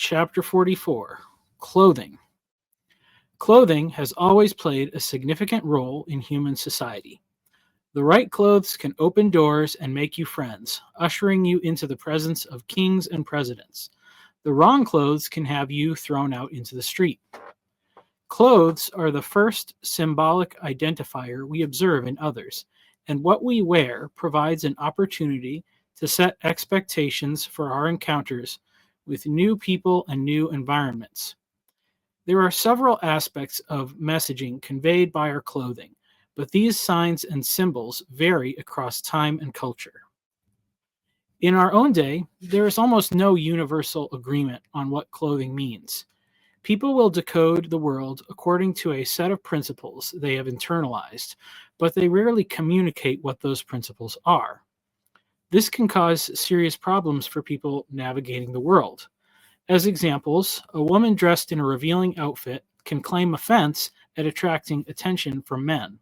Chapter 44, Clothing. Clothing has always played a significant role in human society. The right clothes can open doors and make you friends, ushering you into the presence of kings and presidents. The wrong clothes can have you thrown out into the street. Clothes are the first symbolic identifier we observe in others, and what we wear provides an opportunity to set expectations for our encounters with new people and new environments. There are several aspects of messaging conveyed by our clothing, but these signs and symbols vary across time and culture. In our own day, there is almost no universal agreement on what clothing means. People will decode the world according to a set of principles they have internalized, but they rarely communicate what those principles are. This can cause serious problems for people navigating the world. As examples, a woman dressed in a revealing outfit can claim offense at attracting attention from men.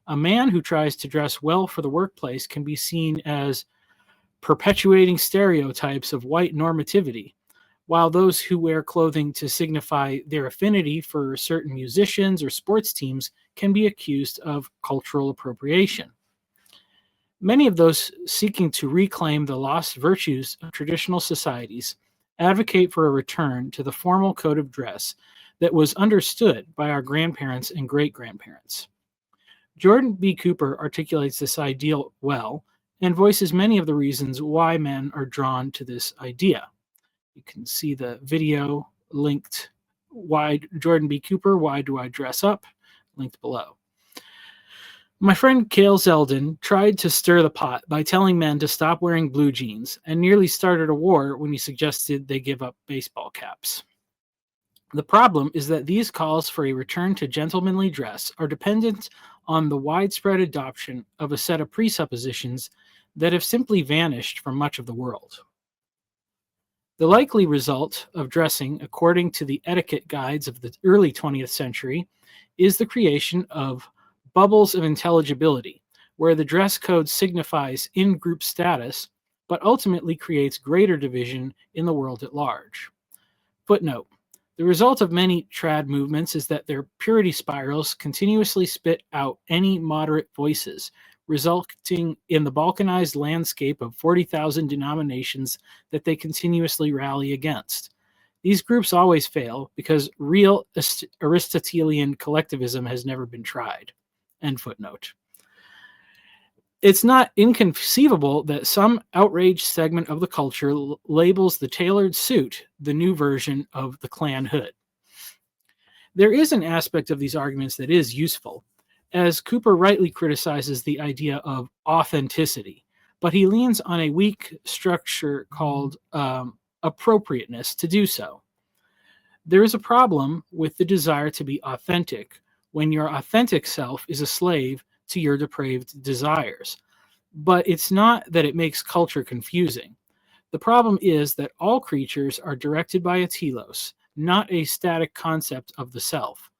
A man who tries to dress well for the workplace can be seen as perpetuating stereotypes of white normativity, while those who wear clothing to signify their affinity for certain musicians or sports teams can be accused of cultural appropriation. Many of those seeking to reclaim the lost virtues of traditional societies advocate for a return to the formal code of dress that was understood by our grandparents and great-grandparents. Jordan B. Cooper articulates this ideal well and voices many of the reasons why men are drawn to this idea. You can see the video linked, Why Jordan B. Cooper, Why Do I Dress Up? Linked below. My friend Cale Zeldin tried to stir the pot by telling men to stop wearing blue jeans and nearly started a war when he suggested they give up baseball caps. The problem is that these calls for a return to gentlemanly dress are dependent on the widespread adoption of a set of presuppositions that have simply vanished from much of the world. The likely result of dressing according to the etiquette guides of the early 20th century is the creation of bubbles of intelligibility, where the dress code signifies in-group status, but ultimately creates greater division in the world at large. Footnote: the result of many trad movements is that their purity spirals continuously spit out any moderate voices, resulting in the balkanized landscape of 40,000 denominations that they continuously rally against. These groups always fail because real Aristotelian collectivism has never been tried. End footnote. It's not inconceivable that some outraged segment of the culture labels the tailored suit the new version of the Klan hood. There is an aspect of these arguments that is useful, as Cooper rightly criticizes the idea of authenticity, but he leans on a weak structure called appropriateness to do so. There is a problem with the desire to be authentic when your authentic self is a slave to your depraved desires. But it's not that it makes culture confusing. The problem is that all creatures are directed by a telos, not a static concept of the self.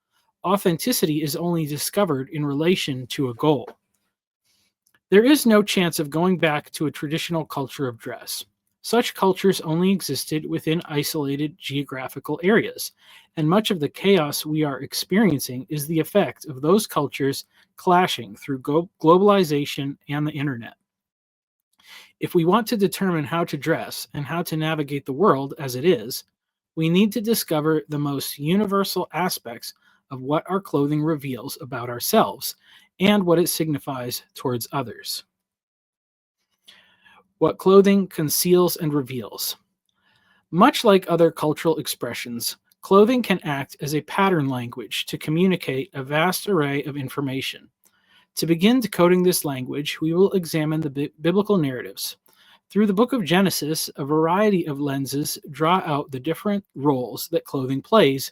Authenticity is only discovered in relation to a goal. There is no chance of going back to a traditional culture of dress. Such cultures only existed within isolated geographical areas, and much of the chaos we are experiencing is the effect of those cultures clashing through globalization and the internet. If we want to determine how to dress and how to navigate the world as it is, we need to discover the most universal aspects of what our clothing reveals about ourselves and what it signifies towards others. What clothing conceals and reveals. Much like other cultural expressions, clothing can act as a pattern language to communicate a vast array of information. To begin decoding this language, we will examine the biblical narratives. Through the book of Genesis, a variety of lenses draw out the different roles that clothing plays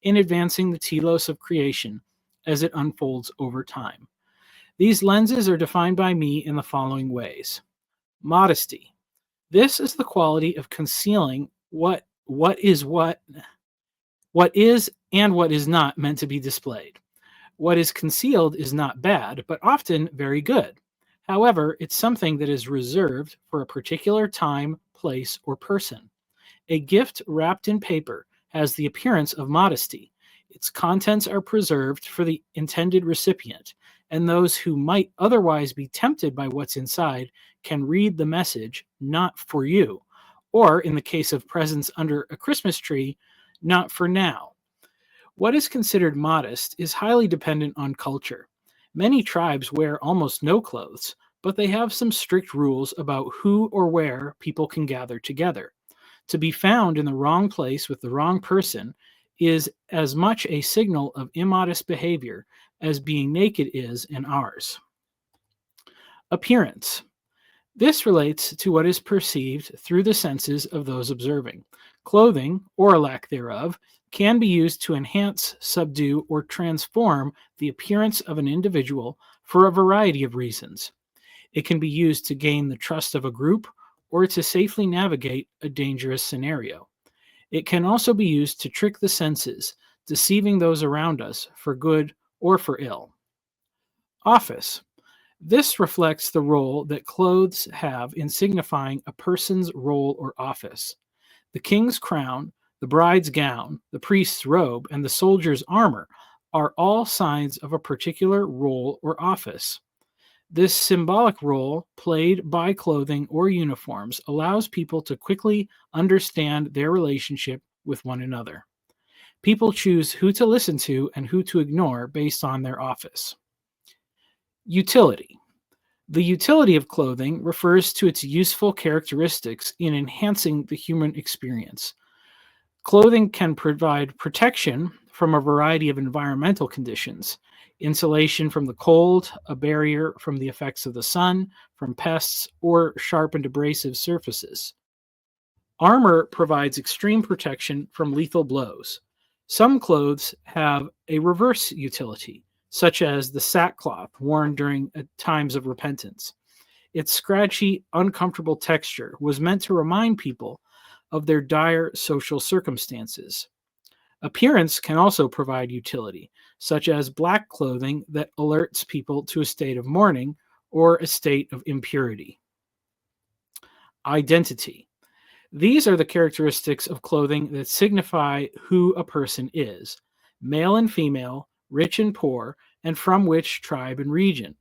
in advancing the telos of creation as it unfolds over time. These lenses are defined by me in the following ways. Modesty. This is the quality of concealing what is and what is not meant to be displayed. What is concealed is not bad, but often very good. However, it's something that is reserved for a particular time, place, or person. A gift wrapped in paper has the appearance of modesty. Its contents are preserved for the intended recipient, and those who might otherwise be tempted by what's inside can read the message, not for you, or in the case of presents under a Christmas tree, not for now. What is considered modest is highly dependent on culture. Many tribes wear almost no clothes, but they have some strict rules about who or where people can gather together. To be found in the wrong place with the wrong person is as much a signal of immodest behavior as being naked is in ours. Appearance. This relates to what is perceived through the senses of those observing. Clothing, or a lack thereof, can be used to enhance, subdue, or transform the appearance of an individual for a variety of reasons. It can be used to gain the trust of a group or to safely navigate a dangerous scenario. It can also be used to trick the senses, deceiving those around us for good or for ill. Office. This reflects the role that clothes have in signifying a person's role or office. The king's crown, the bride's gown, the priest's robe, and the soldier's armor are all signs of a particular role or office. This symbolic role played by clothing or uniforms allows people to quickly understand their relationship with one another. People choose who to listen to and who to ignore based on their office. Utility. The utility of clothing refers to its useful characteristics in enhancing the human experience. Clothing can provide protection from a variety of environmental conditions: insulation from the cold, a barrier from the effects of the sun, from pests, or sharp and abrasive surfaces. Armor provides extreme protection from lethal blows. Some clothes have a reverse utility, such as the sackcloth worn during times of repentance. Its scratchy, uncomfortable texture was meant to remind people of their dire social circumstances. Appearance can also provide utility, such as black clothing that alerts people to a state of mourning or a state of impurity. Identity. These are the characteristics of clothing that signify who a person is: male and female, rich and poor, and from which tribe and region.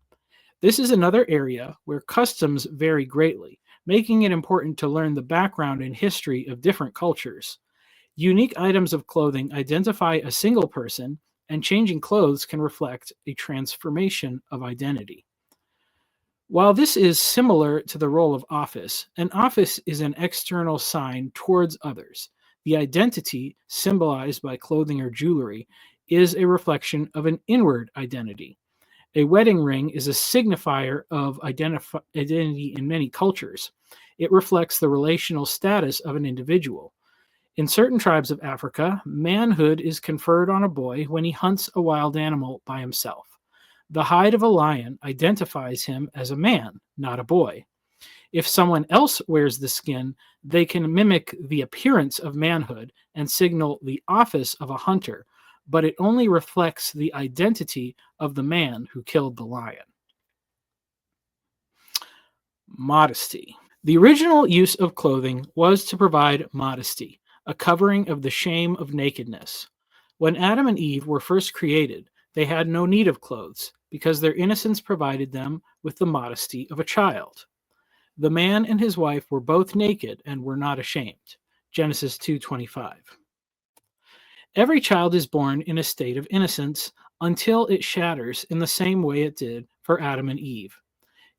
This is another area where customs vary greatly, making it important to learn the background and history of different cultures. Unique items of clothing identify a single person, and changing clothes can reflect a transformation of identity. While this is similar to the role of office, an office is an external sign towards others. The identity symbolized by clothing or jewelry is a reflection of an inward identity. A wedding ring is a signifier of identity in many cultures. It reflects the relational status of an individual. In certain tribes of Africa, manhood is conferred on a boy when he hunts a wild animal by himself. The hide of a lion identifies him as a man, not a boy. If someone else wears the skin, they can mimic the appearance of manhood and signal the office of a hunter, but it only reflects the identity of the man who killed the lion. Modesty. The original use of clothing was to provide modesty, a covering of the shame of nakedness. When Adam and Eve were first created, they had no need of clothes, because their innocence provided them with the modesty of a child. The man and his wife were both naked and were not ashamed. Genesis 2:25. Every child is born in a state of innocence until it shatters in the same way it did for Adam and Eve.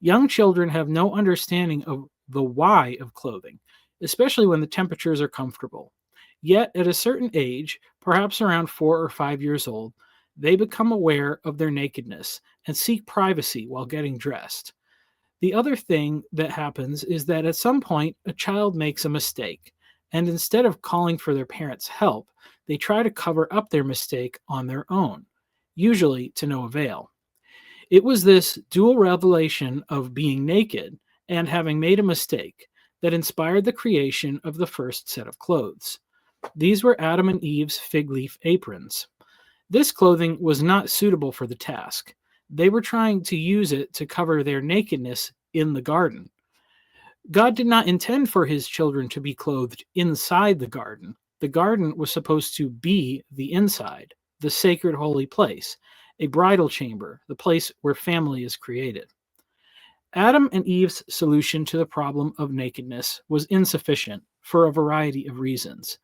Young children have no understanding of the why of clothing, especially when the temperatures are comfortable. Yet at a certain age, perhaps around 4 or 5 years old, they become aware of their nakedness and seek privacy while getting dressed. The other thing that happens is that at some point, a child makes a mistake, and instead of calling for their parents' help, they try to cover up their mistake on their own, usually to no avail. It was this dual revelation of being naked and having made a mistake that inspired the creation of the first set of clothes. These were Adam and Eve's fig leaf aprons. This clothing was not suitable for the task. They were trying to use it to cover their nakedness in the garden. God did not intend for his children to be clothed inside the garden. The garden was supposed to be the inside, the sacred holy place, a bridal chamber, the place where family is created. Adam and Eve's solution to the problem of nakedness was insufficient for a variety of reasons.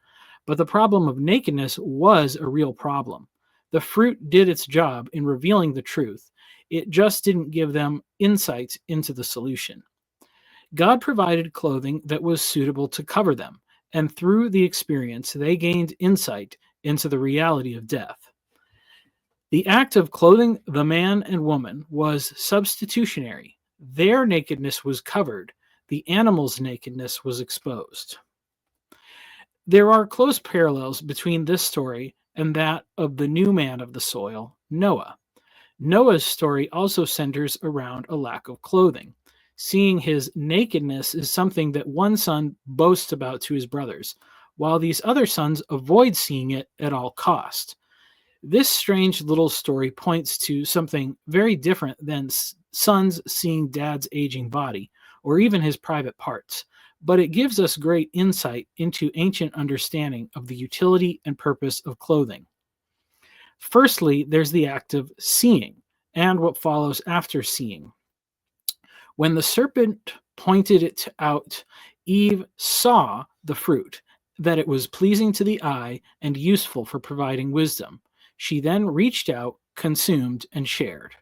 But the problem of nakedness was a real problem. The fruit did its job in revealing the truth. It just didn't give them insights into the solution. God provided clothing that was suitable to cover them, and through the experience, they gained insight into the reality of death. The act of clothing the man and woman was substitutionary. Their nakedness was covered, the animal's nakedness was exposed. There are close parallels between this story and that of the new man of the soil, Noah. Noah's story also centers around a lack of clothing. Seeing his nakedness is something that one son boasts about to his brothers, while these other sons avoid seeing it at all cost. This strange little story points to something very different than sons seeing dad's aging body, or even his private parts, but it gives us great insight into ancient understanding of the utility and purpose of clothing. Firstly, there's the act of seeing, and what follows after seeing. When the serpent pointed it out, Eve saw the fruit, that it was pleasing to the eye and useful for providing wisdom. She then reached out, consumed, and shared.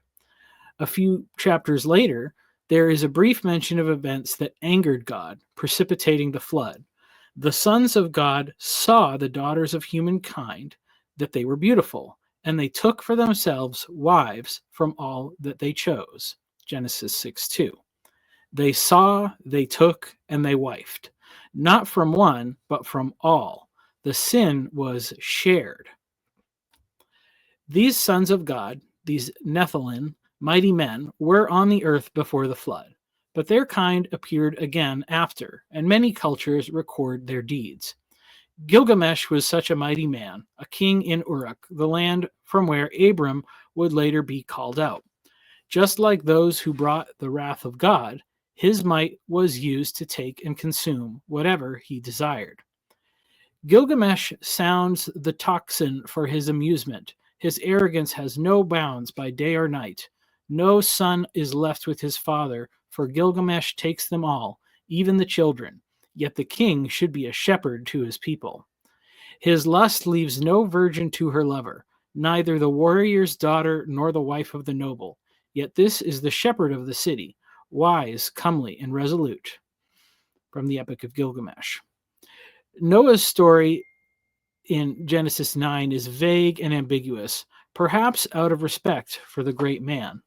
A few chapters later, there is a brief mention of events that angered God, precipitating the flood. The sons of God saw the daughters of humankind, that they were beautiful, and they took for themselves wives from all that they chose. Genesis 6:2. They saw, they took, and they wifed. Not from one, but from all. The sin was shared. These sons of God, these Nephilim, mighty men, were on the earth before the flood, but their kind appeared again after, and many cultures record their deeds. Gilgamesh was such a mighty man, a king in Uruk, the land from where Abram would later be called out. Just like those who brought the wrath of God, his might was used to take and consume whatever he desired. Gilgamesh sounds the tocsin for his amusement. His arrogance has no bounds by day or night. No son is left with his father, for Gilgamesh takes them all, even the children. Yet the king should be a shepherd to his people. His lust leaves no virgin to her lover, neither the warrior's daughter nor the wife of the noble. Yet this is the shepherd of the city, wise, comely, and resolute. From the Epic of Gilgamesh. Noah's story in Genesis 9 is vague and ambiguous, perhaps out of respect for the great man.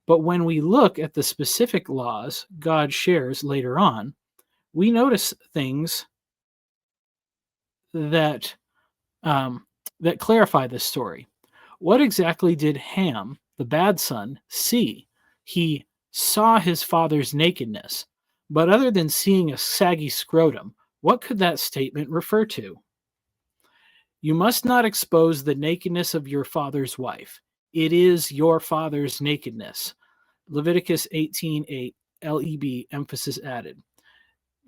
But when we look at the specific laws God shares later on, we notice things that clarify this story. What exactly did Ham, the bad son, see? He saw his father's nakedness, but other than seeing a saggy scrotum, what could that statement refer to? You must not expose the nakedness of your father's wife. It is your father's nakedness. Leviticus 18:8, LEB, emphasis added.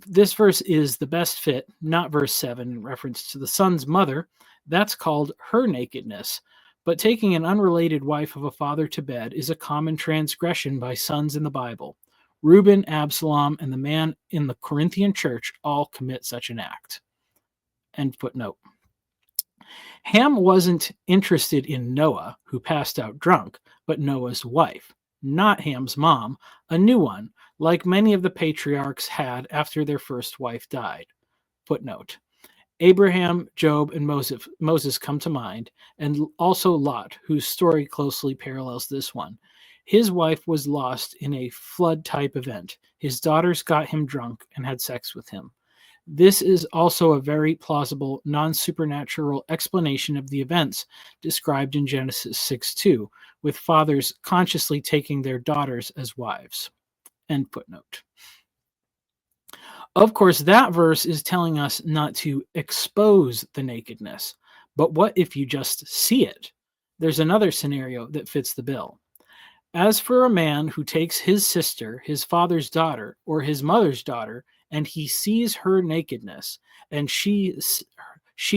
This verse is the best fit, not verse 7 in reference to the son's mother. That's called her nakedness. But taking an unrelated wife of a father to bed is a common transgression by sons in the Bible. Reuben, Absalom, and the man in the Corinthian church all commit such an act. End footnote. Ham wasn't interested in Noah, who passed out drunk, but Noah's wife, not Ham's mom, a new one, like many of the patriarchs had after their first wife died. Footnote. Abraham, Job, and Moses come to mind, and also Lot, whose story closely parallels this one. His wife was lost in a flood-type event. His daughters got him drunk and had sex with him. This is also a very plausible, non-supernatural explanation of the events described in Genesis 6:2, with fathers consciously taking their daughters as wives. End footnote. Of course, that verse is telling us not to expose the nakedness, but what if you just see it? There's another scenario that fits the bill. As for a man who takes his sister, his father's daughter, or his mother's daughter, and he sees her nakedness, and she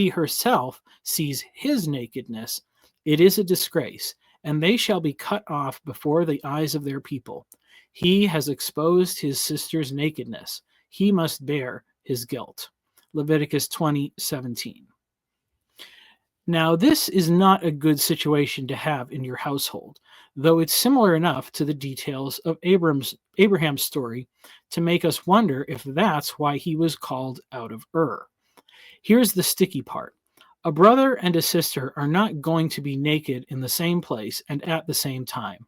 herself sees his nakedness, it is a disgrace, and they shall be cut off before the eyes of their people. He has exposed his sister's nakedness. He must bear his guilt. Leviticus 20:17. Now, this is not a good situation to have in your household, though it's similar enough to the details of Abraham's story to make us wonder if that's why he was called out of Ur. Here's the sticky part. A brother and a sister are not going to be naked in the same place and at the same time.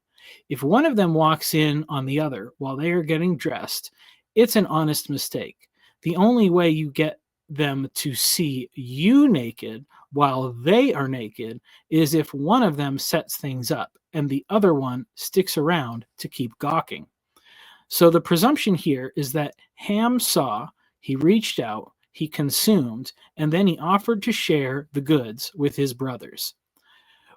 If one of them walks in on the other while they are getting dressed, it's an honest mistake. The only way you get them to see you naked while they are naked is if one of them sets things up and the other one sticks around to keep gawking. So the presumption here is that Ham saw, he reached out, he consumed, and then he offered to share the goods with his brothers.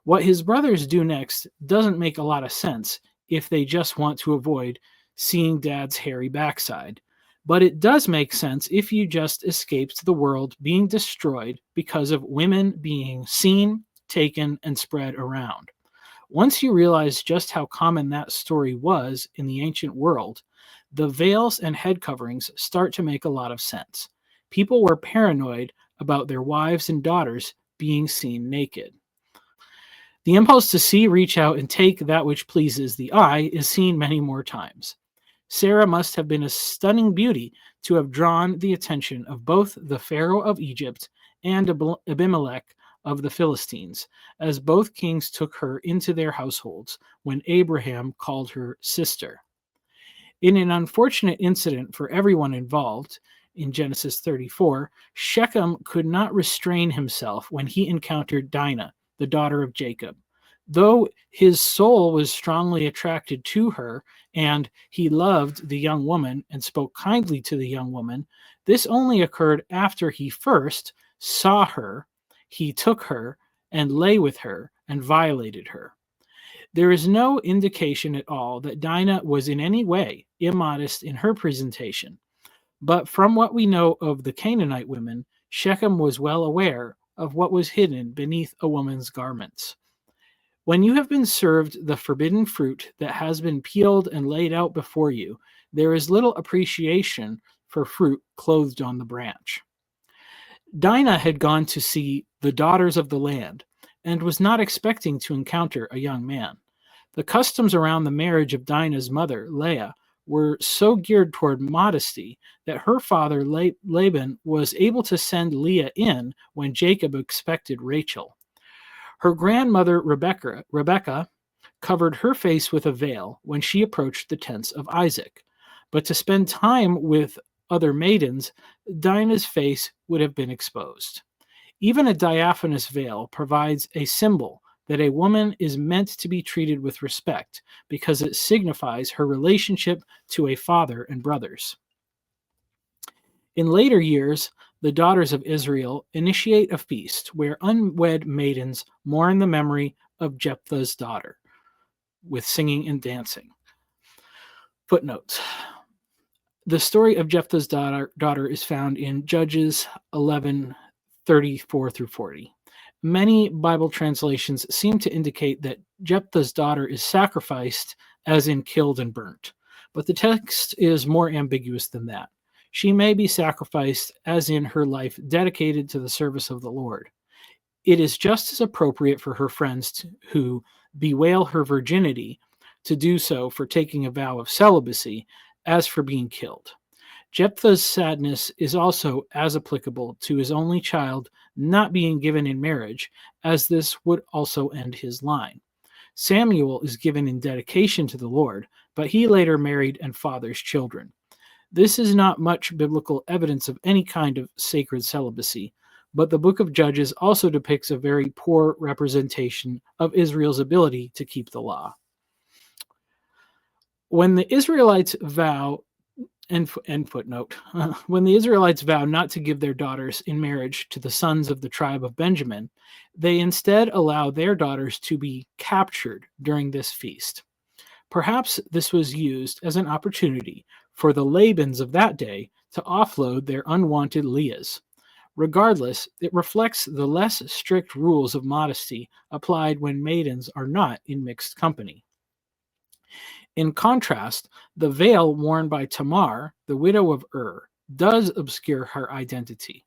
What his brothers do next doesn't make a lot of sense if they just want to avoid seeing dad's hairy backside. But it does make sense if you just escaped the world being destroyed because of women being seen, taken, and spread around. Once you realize just how common that story was in the ancient world, the veils and head coverings start to make a lot of sense. People were paranoid about their wives and daughters being seen naked. The impulse to see, reach out, and take that which pleases the eye is seen many more times. Sarah must have been a stunning beauty to have drawn the attention of both the Pharaoh of Egypt and Abimelech of the Philistines, as both kings took her into their households when Abraham called her sister. In an unfortunate incident for everyone involved, in Genesis 34, Shechem could not restrain himself when he encountered Dinah, the daughter of Jacob. Though his soul was strongly attracted to her, and he loved the young woman and spoke kindly to the young woman, this only occurred after he first saw her, he took her, and lay with her, and violated her. There is no indication at all that Dinah was in any way immodest in her presentation. But from what we know of the Canaanite women, Shechem was well aware of what was hidden beneath a woman's garments. When you have been served the forbidden fruit that has been peeled and laid out before you, there is little appreciation for fruit clothed on the branch. Dinah had gone to see the daughters of the land and was not expecting to encounter a young man. The customs around the marriage of Dinah's mother, Leah, were so geared toward modesty that her father Laban was able to send Leah in when Jacob expected Rachel. Her grandmother Rebekah covered her face with a veil when she approached the tents of Isaac. But to spend time with other maidens, Dinah's face would have been exposed. Even a diaphanous veil provides a symbol that a woman is meant to be treated with respect because it signifies her relationship to a father and brothers. In later years, the daughters of Israel initiate a feast where unwed maidens mourn the memory of Jephthah's daughter with singing and dancing. Footnotes. The story of Jephthah's daughter is found in Judges 11:34 through 40. Many Bible translations seem to indicate that Jephthah's daughter is sacrificed, as in killed and burnt, but the text is more ambiguous than that. She may be sacrificed, as in her life dedicated to the service of the Lord. It is just as appropriate for her friends who bewail her virginity to do so for taking a vow of celibacy as for being killed. Jephthah's sadness is also as applicable to his only child not being given in marriage, as this would also end his line. Samuel is given in dedication to the Lord, but he later married and fathers children. This is not much biblical evidence of any kind of sacred celibacy, but the book of Judges also depicts a very poor representation of Israel's ability to keep the law. When the Israelites vow when the Israelites vow not to give their daughters in marriage to the sons of the tribe of Benjamin, they instead allow their daughters to be captured during this feast. Perhaps this was used as an opportunity for the Labans of that day to offload their unwanted Leahs. Regardless, it reflects the less strict rules of modesty applied when maidens are not in mixed company. In contrast, the veil worn by Tamar, the widow of does obscure her identity.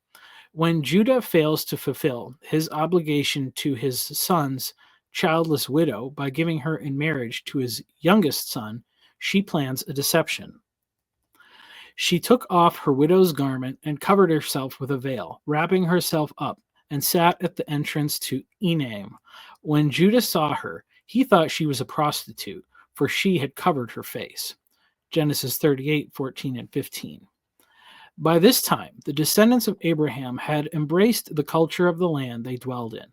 When Judah fails to fulfill his obligation to his son's childless widow by giving her in marriage to his youngest son, she plans a deception. She took off her widow's garment and covered herself with a veil, wrapping herself up, and sat at the entrance to Enaim. When Judah saw her, he thought she was a prostitute, for she had covered her face. Genesis 38:14 and 15. By this time, the descendants of Abraham had embraced the culture of the land they dwelled in.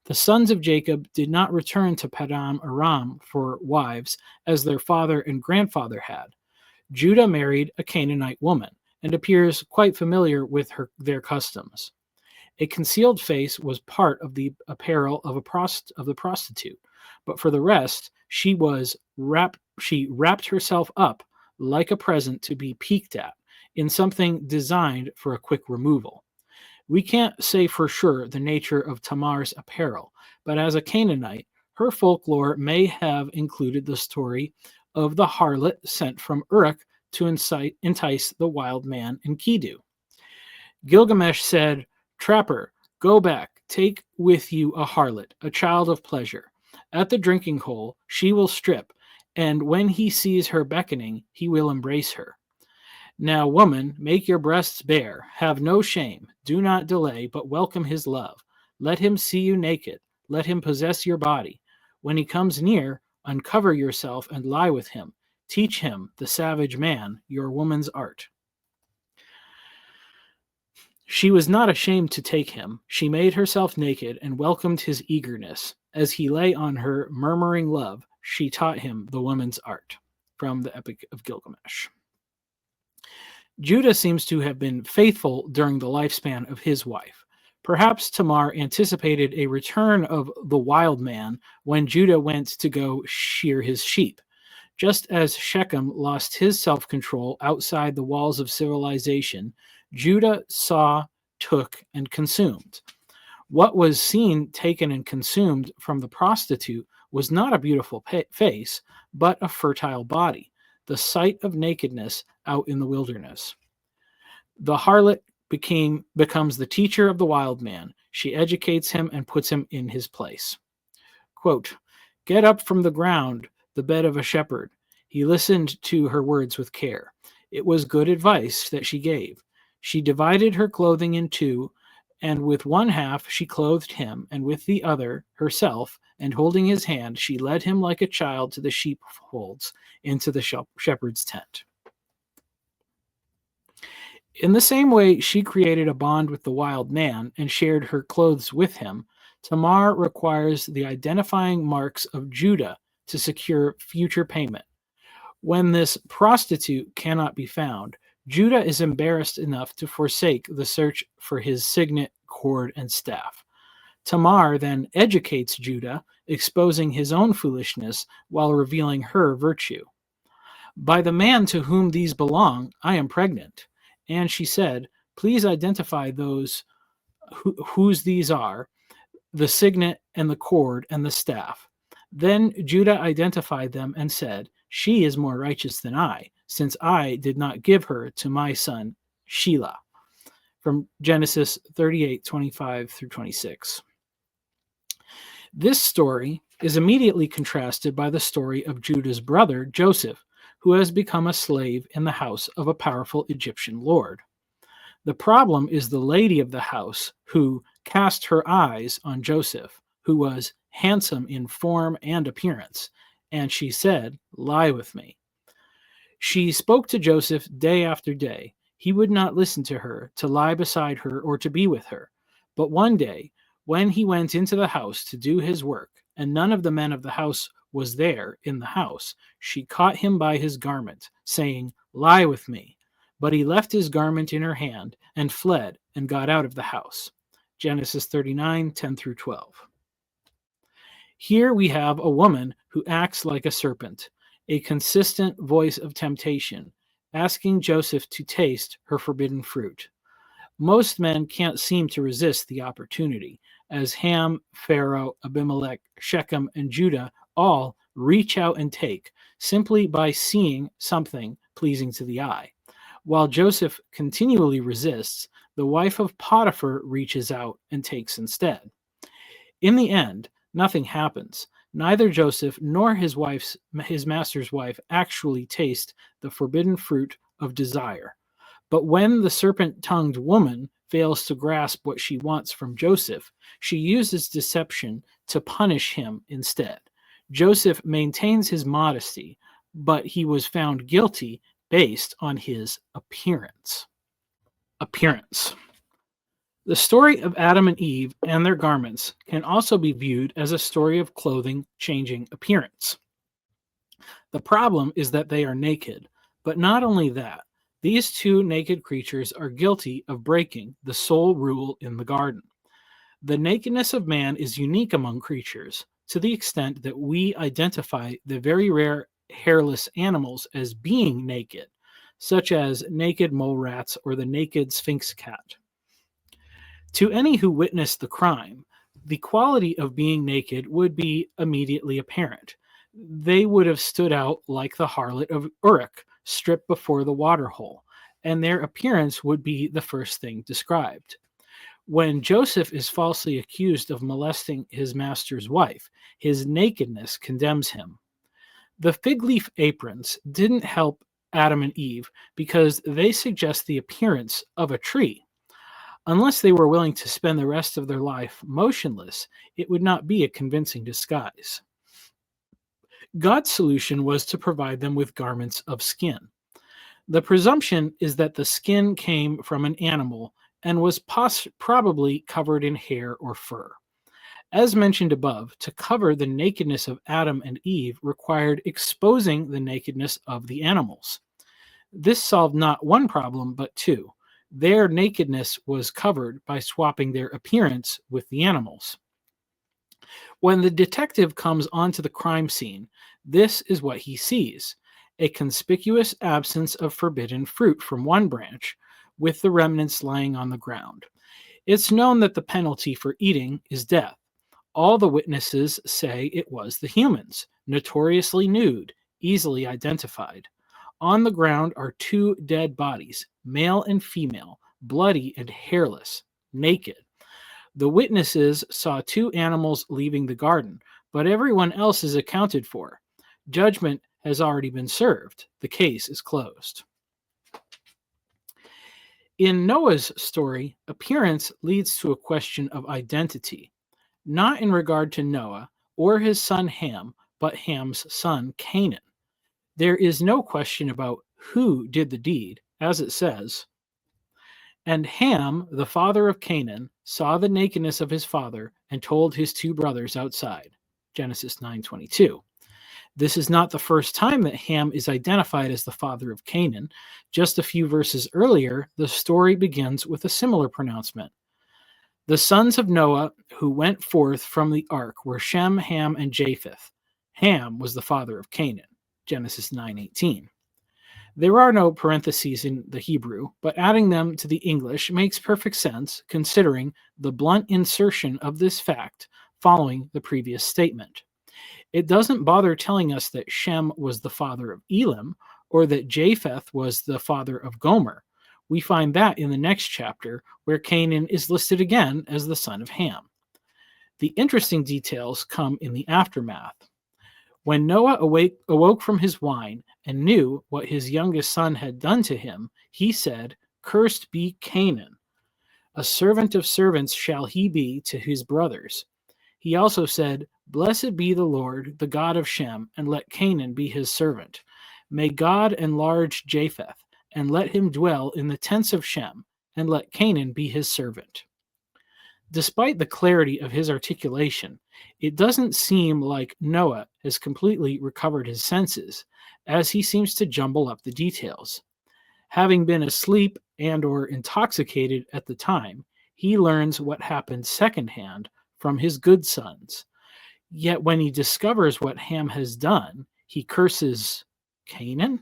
The sons of Jacob did not return to Paddan Aram for wives, as their father and grandfather had. Judah married a Canaanite woman, and appears quite familiar with their customs. A concealed face was part of the apparel of the prostitute, but for the rest, she wrapped herself up like a present to be peeked at, in something designed for a quick removal. We can't say for sure the nature of Tamar's apparel, but as a Canaanite, her folklore may have included the story of the harlot sent from Uruk to entice the wild man in Kedu. Gilgamesh said, "Trapper, go back, take with you a harlot, a child of pleasure. At the drinking hole she will strip, and when he sees her beckoning, he will embrace her. Now, woman, make your breasts bare, have no shame, do not delay, but welcome his love. Let him see you naked, let him possess your body. When he comes near, uncover yourself and lie with him. Teach him, the savage man, your woman's art." She was not ashamed to take him. She made herself naked and welcomed his eagerness. As he lay on her, murmuring love, she taught him the woman's art. From the Epic of Gilgamesh. Judah seems to have been faithful during the lifespan of his wife. Perhaps Tamar anticipated a return of the wild man when Judah went to go shear his sheep. Just as Shechem lost his self-control outside the walls of civilization, Judah saw, took, and consumed. What was seen, taken, and consumed from the prostitute was not a beautiful face, but a fertile body, the sight of nakedness out in the wilderness. The harlot becomes the teacher of the wild man. She educates him and puts him in his place. Quote, "Get up from the ground, the bed of a shepherd." He listened to her words with care. It was good advice that she gave. She divided her clothing in two, and with one half she clothed him, and with the other herself, and holding his hand, she led him like a child to the sheepfolds, into the shepherd's tent. In the same way she created a bond with the wild man and shared her clothes with him, Tamar requires the identifying marks of Judah to secure future payment. When this prostitute cannot be found, Judah is embarrassed enough to forsake the search for his signet, cord, and staff. Tamar then educates Judah, exposing his own foolishness while revealing her virtue. "By the man to whom these belong, I am pregnant." And she said, "Please identify those whose these are, the signet and the cord and the staff." Then Judah identified them and said, "She is more righteous than I, since I did not give her to my son Shelah." From Genesis 38:25 through 26. This story is immediately contrasted by the story of Judah's brother Joseph, who has become a slave in the house of a powerful Egyptian lord. The problem is the lady of the house who cast her eyes on Joseph, who was handsome in form and appearance, and she said, "Lie with me." She spoke to Joseph day after day. He would not listen to her, to lie beside her, or to be with her. But one day, when he went into the house to do his work, and none of the men of the house was there in the house, she caught him by his garment, saying, "Lie with me." But he left his garment in her hand and fled and got out of the house. Genesis 39:10 through 12. Here we have a woman who acts like a serpent. a consistent voice of temptation, asking Joseph to taste her forbidden fruit. Most men can't seem to resist the opportunity, as Ham, Pharaoh, Abimelech, Shechem, and Judah all reach out and take, simply by seeing something pleasing to the eye. While Joseph continually resists, the wife of Potiphar reaches out and takes instead. In the end, nothing happens. Neither Joseph nor his master's wife actually taste the forbidden fruit of desire. But when the serpent-tongued woman fails to grasp what she wants from Joseph, she uses deception to punish him instead. Joseph maintains his modesty, but he was found guilty based on his appearance. The story of Adam and Eve and their garments can also be viewed as a story of clothing changing appearance. The problem is that they are naked, but not only that, these two naked creatures are guilty of breaking the sole rule in the garden. The nakedness of man is unique among creatures, to the extent that we identify the very rare hairless animals as being naked, such as naked mole rats or the naked sphinx cat. To any who witnessed the crime, the quality of being naked would be immediately apparent. They would have stood out like the harlot of Uruk, stripped before the waterhole, and their appearance would be the first thing described. When Joseph is falsely accused of molesting his master's wife, his nakedness condemns him. The fig leaf aprons didn't help Adam and Eve because they suggest the appearance of a tree. Unless they were willing to spend the rest of their life motionless, it would not be a convincing disguise. God's solution was to provide them with garments of skin. The presumption is that the skin came from an animal and was probably covered in hair or fur. As mentioned above, to cover the nakedness of Adam and Eve required exposing the nakedness of the animals. This solved not one problem, but two. Their nakedness was covered by swapping their appearance with the animals. When the detective comes onto the crime scene, this is what he sees: a conspicuous absence of forbidden fruit from one branch, with the remnants lying on the ground. It's known that the penalty for eating is death. All the witnesses say it was the humans, notoriously nude, easily identified. On the ground are two dead bodies, male and female, bloody and hairless, naked. The witnesses saw two animals leaving the garden, but everyone else is accounted for. Judgment has already been served. The case is closed. In Noah's story, appearance leads to a question of identity, not in regard to Noah or his son Ham, but Ham's son Canaan. There is no question about who did the deed, as it says, "And Ham, the father of Canaan, saw the nakedness of his father and told his two brothers outside." Genesis 9:22. This is not the first time that Ham is identified as the father of Canaan. Just a few verses earlier, the story begins with a similar pronouncement. The sons of Noah who went forth from the ark were Shem, Ham, and Japheth. Ham was the father of Canaan. Genesis 9:18. There are no parentheses in the Hebrew, but adding them to the English makes perfect sense considering the blunt insertion of this fact following the previous statement. It doesn't bother telling us that Shem was the father of Elam or that Japheth was the father of Gomer. We find that in the next chapter, where Canaan is listed again as the son of Ham. The interesting details come in the aftermath. When Noah awoke from his wine and knew what his youngest son had done to him, he said, "Cursed be Canaan. A servant of servants shall he be to his brothers." He also said, "Blessed be the Lord, the God of Shem, and let Canaan be his servant. May God enlarge Japheth, and let him dwell in the tents of Shem, and let Canaan be his servant." Despite the clarity of his articulation, it doesn't seem like Noah has completely recovered his senses, as he seems to jumble up the details. Having been asleep and/or intoxicated at the time, he learns what happened secondhand from his good sons. Yet when he discovers what Ham has done, He curses Canaan,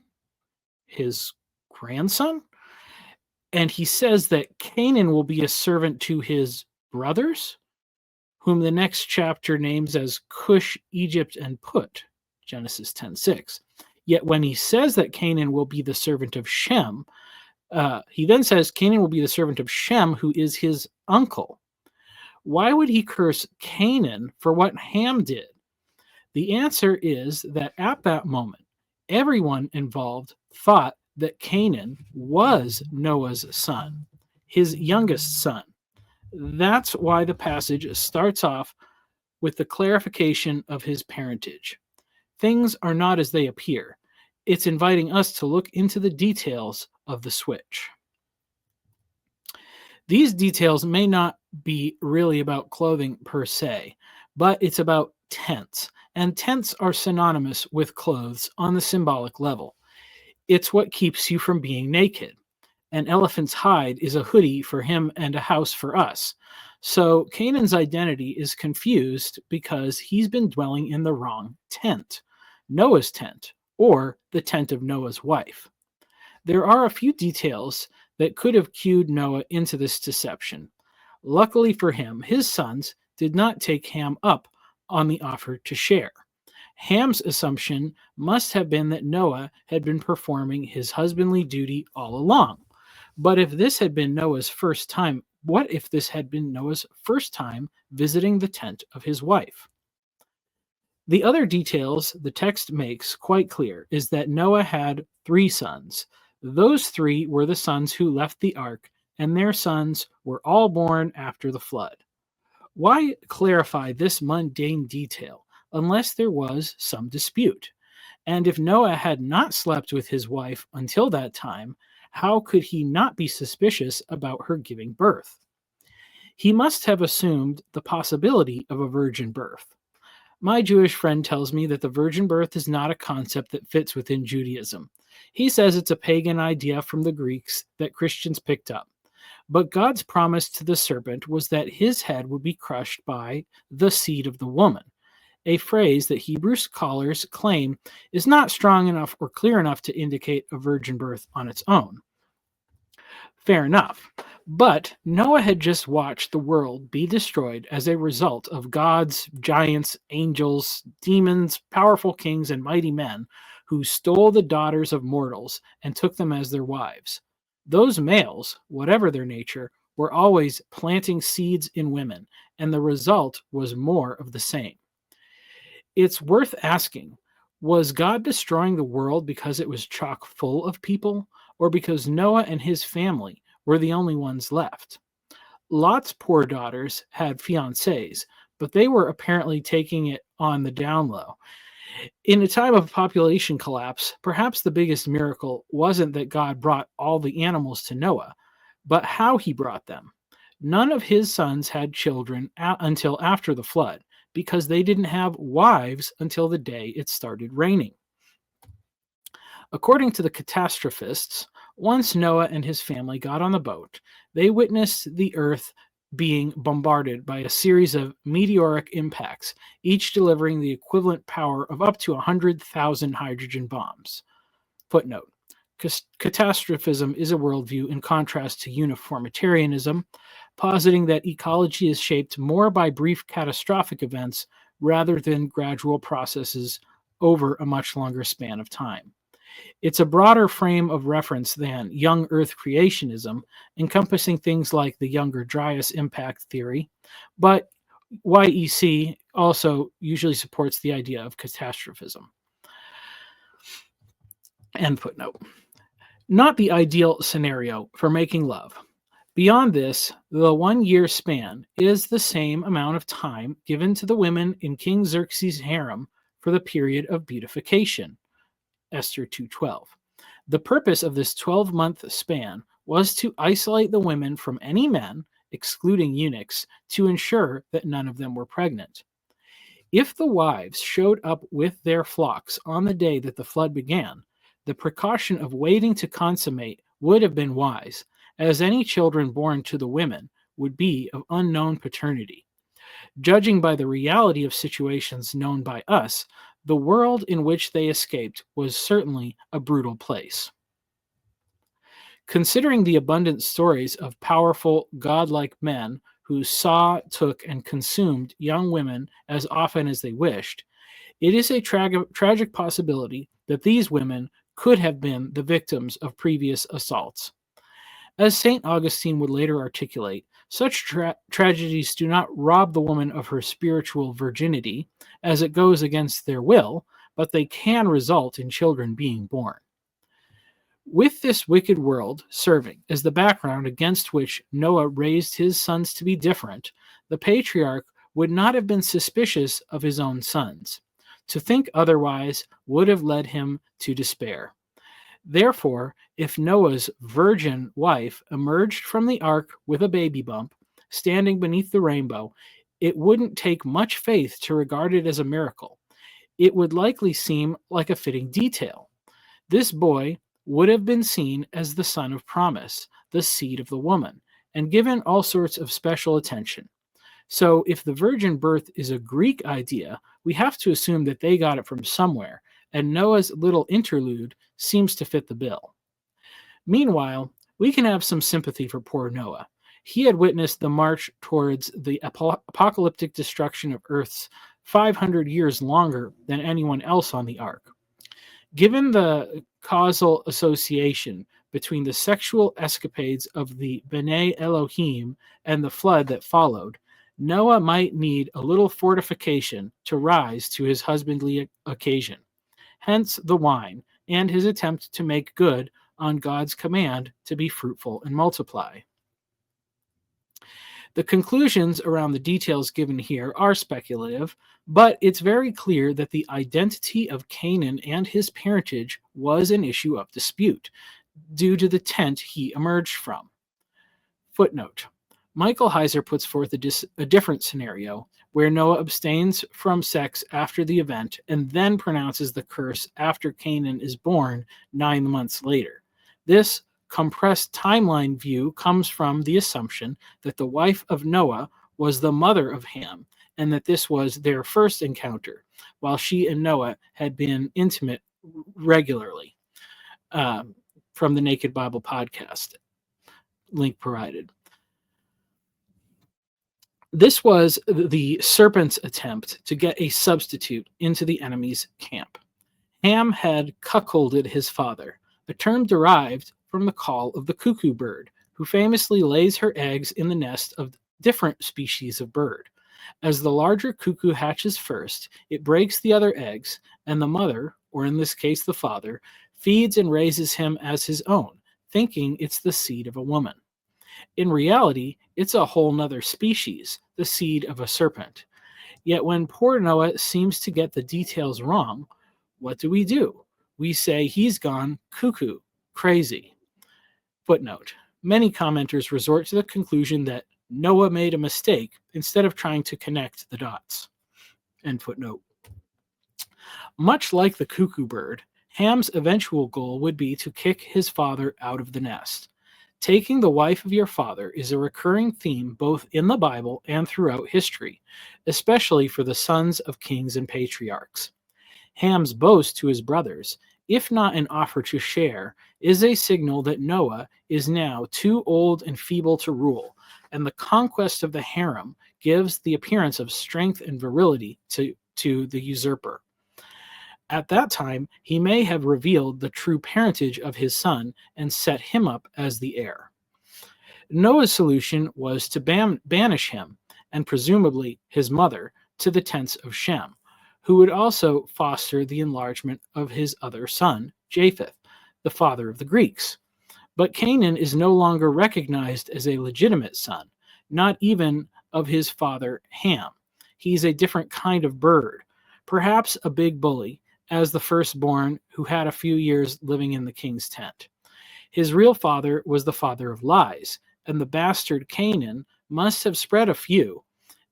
his grandson, and he says that Canaan will be a servant to his brothers, whom the next chapter names as Cush, Egypt, and Put, Genesis 10:6. Yet when he says that Canaan will be the servant of Shem, he then says Canaan will be the servant of Shem, who is his uncle. Why would he curse Canaan for what Ham did? The answer is that at that moment, everyone involved thought that Canaan was Noah's son, his youngest son. That's why the passage starts off with the clarification of his parentage. Things are not as they appear. It's inviting us to look into the details of the switch. These details may not be really about clothing per se, but it's about tents, and tents are synonymous with clothes on the symbolic level. It's what keeps you from being naked. An elephant's hide is a hoodie for him and a house for us. So Canaan's identity is confused because he's been dwelling in the wrong tent, Noah's tent, or the tent of Noah's wife. There are a few details that could have cued Noah into this deception. Luckily for him, his sons did not take Ham up on the offer to share. Ham's assumption must have been that Noah had been performing his husbandly duty all along. But if this had been Noah's first time, what if this had been Noah's first time visiting the tent of his wife? The other details the text makes quite clear is that Noah had 3 sons. Those 3 were the sons who left the ark, and their sons were all born after the flood. Why clarify this mundane detail unless there was some dispute? And if Noah had not slept with his wife until that time, how could he not be suspicious about her giving birth? He must have assumed the possibility of a virgin birth. My Jewish friend tells me that the virgin birth is not a concept that fits within Judaism. He says it's a pagan idea from the Greeks that Christians picked up. But God's promise to the serpent was that his head would be crushed by the seed of the woman, a phrase that Hebrew scholars claim is not strong enough or clear enough to indicate a virgin birth on its own. Fair enough. But Noah had just watched the world be destroyed as a result of gods, giants, angels, demons, powerful kings, and mighty men who stole the daughters of mortals and took them as their wives. Those males, whatever their nature, were always planting seeds in women, and the result was more of the same. It's worth asking, was God destroying the world because it was chock full of people, or because Noah and his family were the only ones left? Lot's poor daughters had fiancés, but they were apparently taking it on the down low. In a time of population collapse, perhaps the biggest miracle wasn't that God brought all the animals to Noah, but how he brought them. None of his sons had children until after the flood, because they didn't have wives until the day it started raining. According to the catastrophists, once Noah and his family got on the boat, they witnessed the earth being bombarded by a series of meteoric impacts, each delivering the equivalent power of up to 100,000 hydrogen bombs. Footnote: Catastrophism is a worldview in contrast to uniformitarianism, positing that ecology is shaped more by brief catastrophic events rather than gradual processes over a much longer span of time. It's a broader frame of reference than young Earth creationism, encompassing things like the Younger Dryas impact theory, but YEC also usually supports the idea of catastrophism. End footnote. Not the ideal scenario for making love. Beyond this, the 1-year span is the same amount of time given to the women in King Xerxes' harem for the period of beautification. Esther 2:12. The purpose of this 12-month span was to isolate the women from any men, excluding eunuchs, to ensure that none of them were pregnant. If the wives showed up with their flocks on the day that the flood began, the precaution of waiting to consummate would have been wise, as any children born to the women would be of unknown paternity. Judging by the reality of situations known by us, The world in which they escaped was certainly a brutal place. Considering the abundant stories of powerful, godlike men who saw, took, and consumed young women as often as they wished, it is a tragic possibility that these women could have been the victims of previous assaults. As St. Augustine would later articulate, such tragedies do not rob the woman of her spiritual virginity, as it goes against their will, but they can result in children being born. With this wicked world serving as the background against which Noah raised his sons to be different, the patriarch would not have been suspicious of his own sons. To think otherwise would have led him to despair. Therefore, if Noah's virgin wife emerged from the ark with a baby bump, standing beneath the rainbow, it wouldn't take much faith to regard it as a miracle. It would likely seem like a fitting detail. This boy would have been seen as the son of promise, the seed of the woman, and given all sorts of special attention. So if the virgin birth is a Greek idea, we have to assume that they got it from somewhere, and Noah's little interlude seems to fit the bill. Meanwhile, we can have some sympathy for poor Noah. He had witnessed the march towards the apocalyptic destruction of Earth's 500 years longer than anyone else on the ark. Given the causal association between the sexual escapades of the B'nai Elohim and the flood that followed, Noah might need a little fortification to rise to his husbandly occasion. Hence the wine, and his attempt to make good on God's command to be fruitful and multiply. The conclusions around the details given here are speculative, but it's very clear that the identity of Canaan and his parentage was an issue of dispute, due to the tent he emerged from. Footnote. Michael Heiser puts forth a different scenario, where Noah abstains from sex after the event and then pronounces the curse after Canaan is born 9 months later. This compressed timeline view comes from the assumption that the wife of Noah was the mother of Ham, and that this was their first encounter, while she and Noah had been intimate regularly. From the Naked Bible podcast, link provided. This was the serpent's attempt to get a substitute into the enemy's camp. Ham had cuckolded his father, a term derived from the call of the cuckoo bird, who famously lays her eggs in the nest of different species of bird. As the larger cuckoo hatches first, it breaks the other eggs, and the mother, or in this case the father, feeds and raises him as his own, thinking it's the seed of a woman. In reality, it's a whole nother species, the seed of a serpent. Yet when poor Noah seems to get the details wrong, what do? We say he's gone cuckoo, crazy. Footnote. Many commenters resort to the conclusion that Noah made a mistake instead of trying to connect the dots. End footnote. Much like the cuckoo bird, Ham's eventual goal would be to kick his father out of the nest. Taking the wife of your father is a recurring theme both in the Bible and throughout history, especially for the sons of kings and patriarchs. Ham's boast to his brothers, if not an offer to share, is a signal that Noah is now too old and feeble to rule, and the conquest of the harem gives the appearance of strength and virility to the usurper. At that time, he may have revealed the true parentage of his son and set him up as the heir. Noah's solution was to banish him, and presumably his mother, to the tents of Shem, who would also foster the enlargement of his other son, Japheth, the father of the Greeks. But Canaan is no longer recognized as a legitimate son, not even of his father Ham. He's a different kind of bird, perhaps a big bully, as the firstborn who had a few years living in the king's tent. His real father was the father of lies, and the bastard Canaan must have spread a few.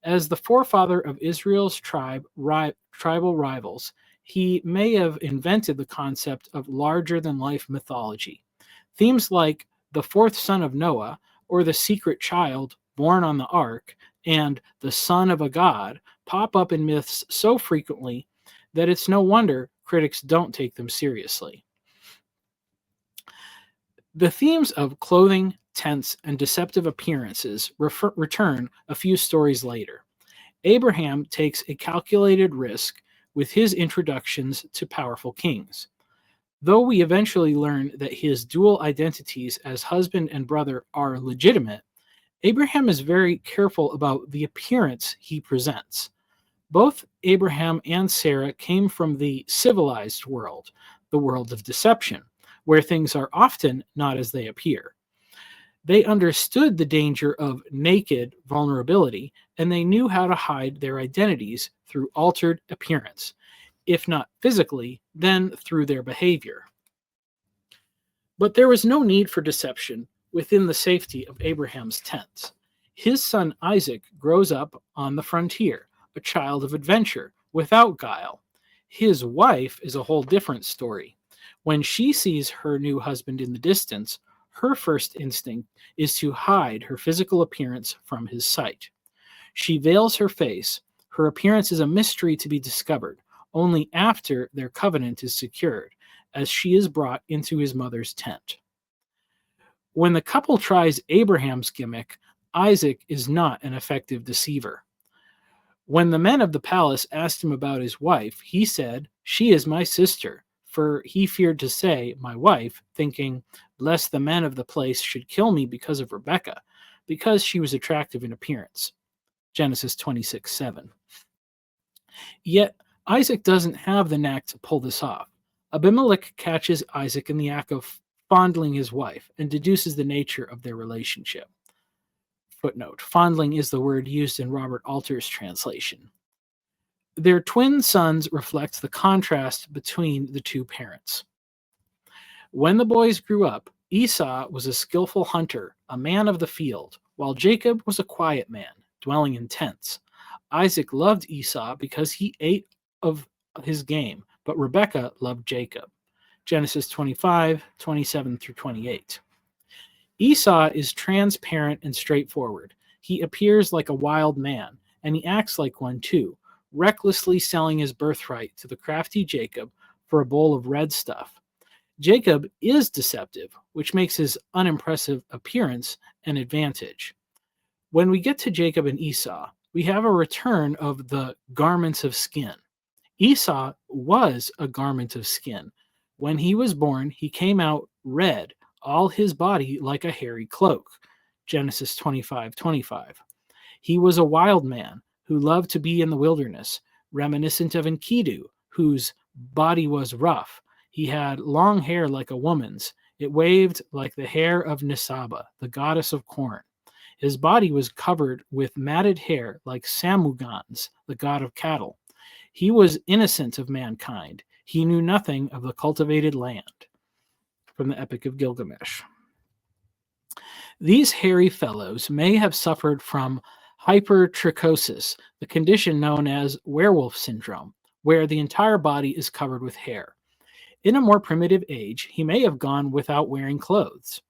As the forefather of Israel's tribal rivals, he may have invented the concept of larger-than-life mythology. Themes like the fourth son of Noah, or the secret child born on the ark, and the son of a god pop up in myths so frequently that it's no wonder critics don't take them seriously. The themes of clothing, tents, and deceptive appearances return a few stories later. Abraham takes a calculated risk with his introductions to powerful kings. Though we eventually learn that his dual identities as husband and brother are legitimate, Abraham is very careful about the appearance he presents. Both Abraham and Sarah came from the civilized world, the world of deception, where things are often not as they appear. They understood the danger of naked vulnerability, and they knew how to hide their identities through altered appearance, if not physically, then through their behavior. But there was no need for deception within the safety of Abraham's tent. His son Isaac grows up on the frontier, a child of adventure, without guile. His wife is a whole different story. When she sees her new husband in the distance, her first instinct is to hide her physical appearance from his sight. She veils her face. Her appearance is a mystery to be discovered only after their covenant is secured, as she is brought into his mother's tent. When the couple tries Abraham's gimmick, Isaac is not an effective deceiver. When the men of the palace asked him about his wife, he said, "She is my sister," for he feared to say, "my wife," thinking, lest the men of the place should kill me because of Rebekah, because she was attractive in appearance. Genesis 26:7. Yet Isaac doesn't have the knack to pull this off. Abimelech catches Isaac in the act of fondling his wife and deduces the nature of their relationship. Footnote: fondling is the word used in Robert Alter's translation. Their twin sons reflect the contrast between the two parents. When the boys grew up, Esau was a skillful hunter, a man of the field, while Jacob was a quiet man, dwelling in tents. Isaac loved Esau because he ate of his game, but Rebekah loved Jacob. Genesis 25:27-28. Esau is transparent and straightforward. He appears like a wild man, and he acts like one too, recklessly selling his birthright to the crafty Jacob for a bowl of red stuff. Jacob is deceptive, which makes his unimpressive appearance an advantage. When we get to Jacob and Esau, we have a return of the garments of skin. Esau was a garment of skin. When he was born, he came out red, all his body like a hairy cloak. Genesis 25:25. He was a wild man who loved to be in the wilderness, reminiscent of Enkidu, whose body was rough. He had long hair like a woman's. It waved like the hair of Nisaba, the goddess of corn. His body was covered with matted hair like Samugan's, the god of cattle. He was innocent of mankind. He knew nothing of the cultivated land. From the Epic of Gilgamesh. These hairy fellows may have suffered from hypertrichosis, the condition known as werewolf syndrome, where the entire body is covered with hair. In a more primitive age, he may have gone without wearing clothes.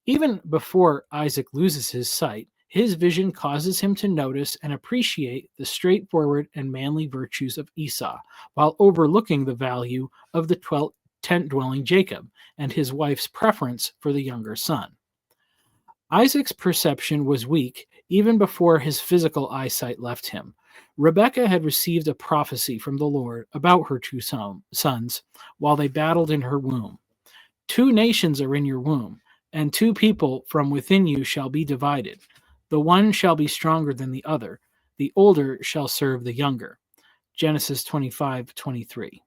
Even before Isaac loses his sight, his vision causes him to notice and appreciate the straightforward and manly virtues of Esau, while overlooking the value of the tent-dwelling Jacob and his wife's preference for the younger son. Isaac's perception was weak even before his physical eyesight left him. Rebekah had received a prophecy from the Lord about her two sons while they battled in her womb. 2 nations are in your womb, and 2 people from within you shall be divided. The one shall be stronger than the other. The older shall serve the younger. Genesis 25:23.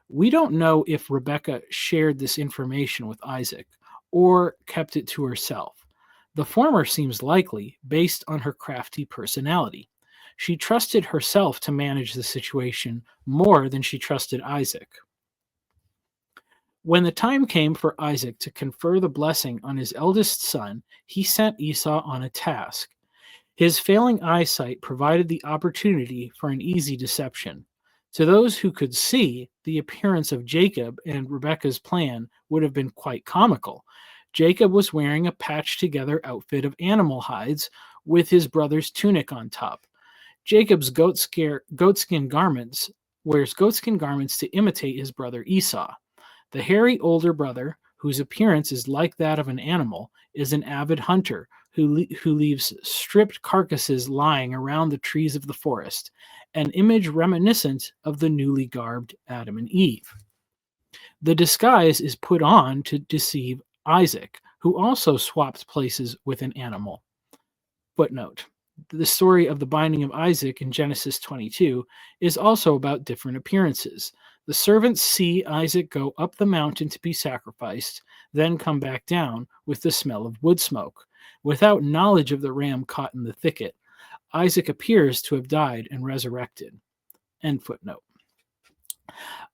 We don't know if Rebekah shared this information with Isaac or kept it to herself. The former seems likely, based on her crafty personality. She trusted herself to manage the situation more than she trusted Isaac. When the time came for Isaac to confer the blessing on his eldest son, he sent Esau on a task. His failing eyesight provided the opportunity for an easy deception. To those who could see, the appearance of Jacob and Rebekah's plan would have been quite comical. Jacob was wearing a patched-together outfit of animal hides with his brother's tunic on top. Jacob's goatskin garments wears goatskin garments to imitate his brother Esau. The hairy older brother, whose appearance is like that of an animal, is an avid hunter who leaves stripped carcasses lying around the trees of the forest, an image reminiscent of the newly garbed Adam and Eve. The disguise is put on to deceive Isaac, who also swapped places with an animal. Footnote: the story of the binding of Isaac in Genesis 22 is also about different appearances. The servants see Isaac go up the mountain to be sacrificed, then come back down with the smell of wood smoke. Without knowledge of the ram caught in the thicket, Isaac appears to have died and resurrected. End footnote.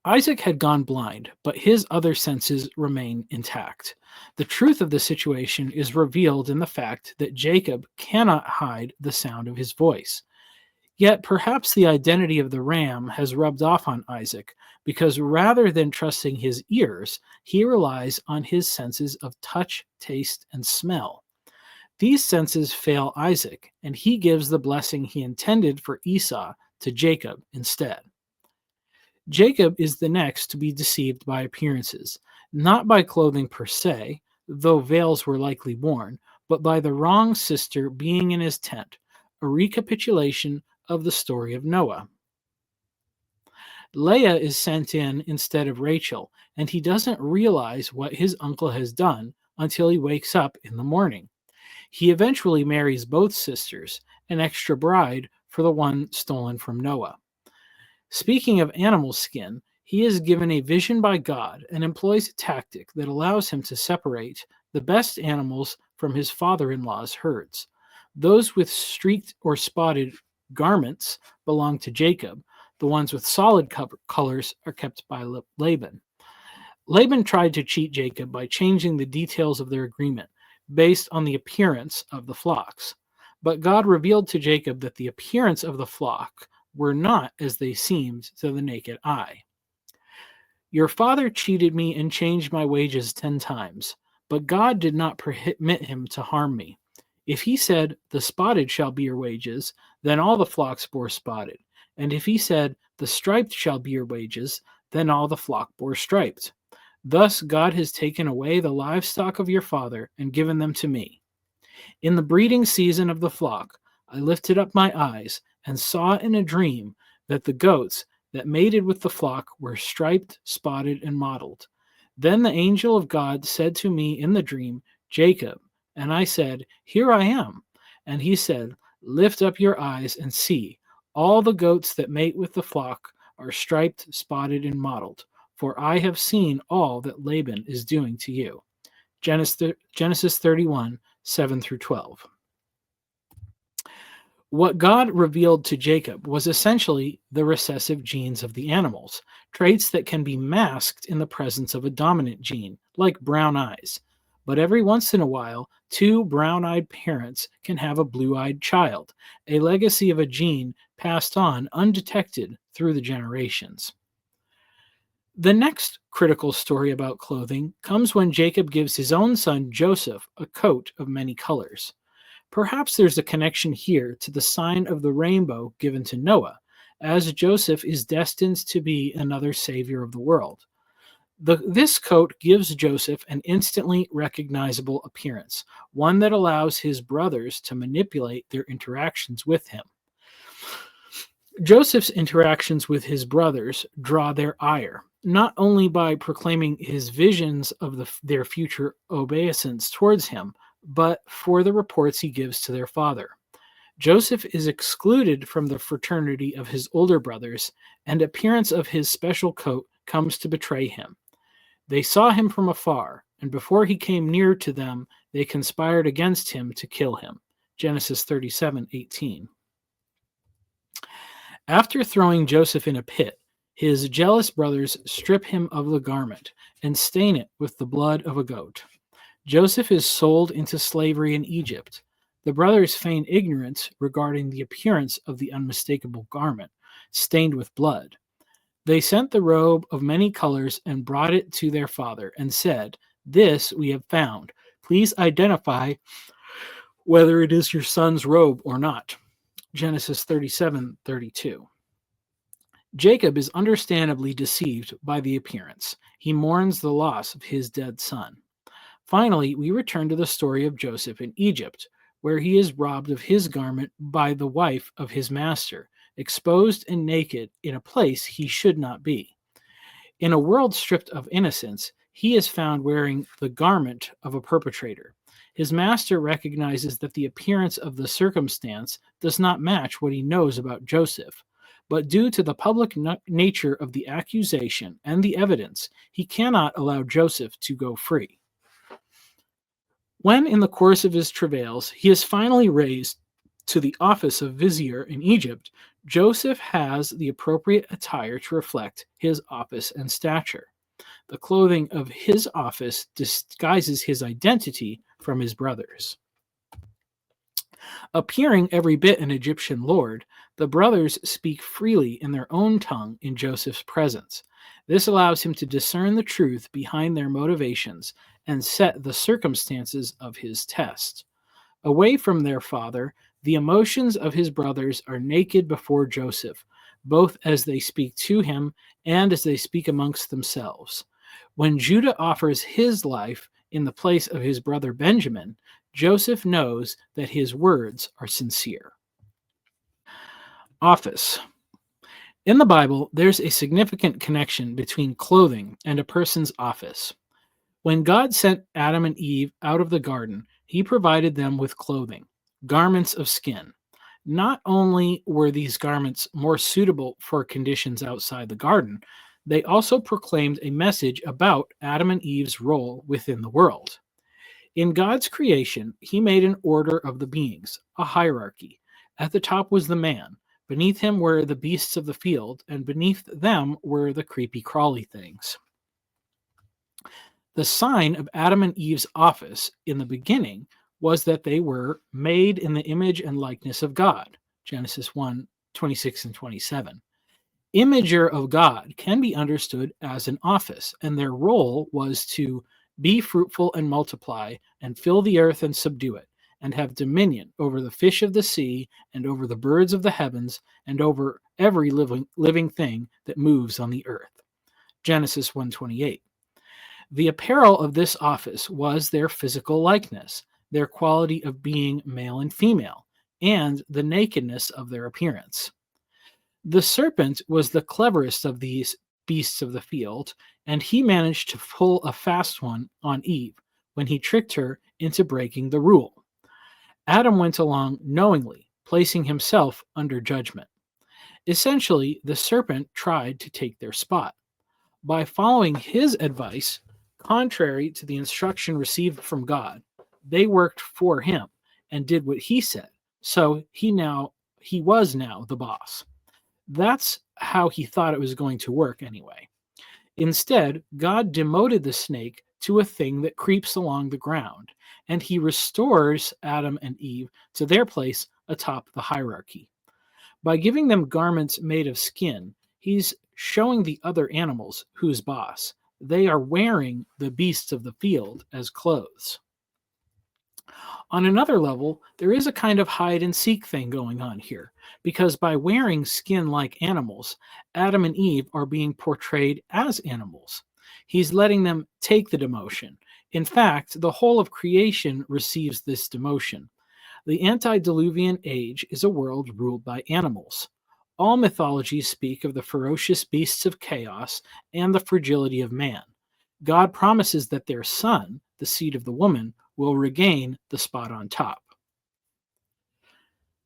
Isaac had gone blind, but his other senses remain intact. The truth of the situation is revealed in the fact that Jacob cannot hide the sound of his voice. Yet perhaps the identity of the ram has rubbed off on Isaac, because rather than trusting his ears, he relies on his senses of touch, taste, and smell. These senses fail Isaac, and he gives the blessing he intended for Esau to Jacob instead. Jacob is the next to be deceived by appearances, not by clothing per se, though veils were likely worn, but by the wrong sister being in his tent, a recapitulation of the story of Noah. Leah is sent in instead of Rachel, and he doesn't realize what his uncle has done until he wakes up in the morning. He eventually marries both sisters, an extra bride for the one stolen from Noah. Speaking of animal skin, he is given a vision by God and employs a tactic that allows him to separate the best animals from his father-in-law's herds. Those with streaked or spotted garments belong to Jacob. The ones with solid colors are kept by Laban. Laban tried to cheat Jacob by changing the details of their agreement based on the appearance of the flocks. But God revealed to Jacob that the appearance of the flock were not as they seemed to the naked eye. Your father cheated me and changed my wages 10 times, but God did not permit him to harm me. If he said, the spotted shall be your wages, then all the flocks bore spotted. And if he said, the striped shall be your wages, then all the flock bore striped. Thus God has taken away the livestock of your father and given them to me. In the breeding season of the flock, I lifted up my eyes and saw in a dream that the goats that mated with the flock were striped, spotted, and mottled. Then the angel of God said to me in the dream, Jacob. And I said, Here I am. And he said, Lift up your eyes and see. All the goats that mate with the flock are striped, spotted, and mottled. For I have seen all that Laban is doing to you. Genesis 31, 7 through 12. What God revealed to Jacob was essentially the recessive genes of the animals, traits that can be masked in the presence of a dominant gene, like brown eyes. But every once in a while, two brown-eyed parents can have a blue-eyed child, a legacy of a gene passed on undetected through the generations. The next critical story about clothing comes when Jacob gives his own son Joseph a coat of many colors. Perhaps there's a connection here to the sign of the rainbow given to Noah, as Joseph is destined to be another savior of the world. This coat gives Joseph an instantly recognizable appearance, one that allows his brothers to manipulate their interactions with him. Joseph's interactions with his brothers draw their ire, not only by proclaiming his visions of their future obeisance towards him, but for the reports he gives to their father. Joseph is excluded from the fraternity of his older brothers, and appearance of his special coat comes to betray him. They saw him from afar, and before he came near to them, they conspired against him to kill him. Genesis 37:18. After throwing Joseph in a pit, his jealous brothers strip him of the garment and stain it with the blood of a goat. Joseph is sold into slavery in Egypt. The brothers feign ignorance regarding the appearance of the unmistakable garment, stained with blood. They sent the robe of many colors and brought it to their father and said, This we have found. Please identify whether it is your son's robe or not. Genesis 37:32. Jacob is understandably deceived by the appearance. He mourns the loss of his dead son. Finally, we return to the story of Joseph in Egypt, where he is robbed of his garment by the wife of his master, exposed and naked in a place he should not be. In a world stripped of innocence, he is found wearing the garment of a perpetrator. His master recognizes that the appearance of the circumstance does not match what he knows about Joseph, but due to the public nature of the accusation and the evidence, he cannot allow Joseph to go free. When, in the course of his travails, he is finally raised to the office of vizier in Egypt, Joseph has the appropriate attire to reflect his office and stature. The clothing of his office disguises his identity from his brothers. Appearing every bit an Egyptian lord, the brothers speak freely in their own tongue in Joseph's presence. This allows him to discern the truth behind their motivations and set the circumstances of his test. Away from their father, the emotions of his brothers are naked before Joseph, both as they speak to him and as they speak amongst themselves. When Judah offers his life in the place of his brother Benjamin, Joseph knows that his words are sincere. Office. In the Bible, there's a significant connection between clothing and a person's office. When God sent Adam and Eve out of the garden, he provided them with clothing, garments of skin. Not only were these garments more suitable for conditions outside the garden, they also proclaimed a message about Adam and Eve's role within the world. In God's creation, he made an order of the beings, a hierarchy. At the top was the man. Beneath him were the beasts of the field, and beneath them were the creepy crawly things. The sign of Adam and Eve's office in the beginning was that they were made in the image and likeness of God, Genesis 1:26 and 27. Imager of God can be understood as an office, and their role was to be fruitful and multiply, and fill the earth and subdue it, and have dominion over the fish of the sea, and over the birds of the heavens, and over every living thing that moves on the earth. Genesis 1:28. The apparel of this office was their physical likeness, their quality of being male and female, and the nakedness of their appearance. The serpent was the cleverest of these beasts of the field, and he managed to pull a fast one on Eve when he tricked her into breaking the rule. Adam went along knowingly, placing himself under judgment. Essentially, the serpent tried to take their spot. By following his advice, contrary to the instruction received from God, they worked for him and did what he said. So he was now the boss. That's how he thought it was going to work anyway. Instead, God demoted the snake to a thing that creeps along the ground, and he restores Adam and Eve to their place atop the hierarchy. By giving them garments made of skin, he's showing the other animals who's boss. They are wearing the beasts of the field as clothes. On another level, there is a kind of hide and seek thing going on here, because by wearing skin like animals, Adam and Eve are being portrayed as animals. He's letting them take the demotion. In fact, the whole of creation receives this demotion. The antediluvian age is a world ruled by animals. All mythologies speak of the ferocious beasts of chaos and the fragility of man. God promises that their son, the seed of the woman, will regain the spot on top.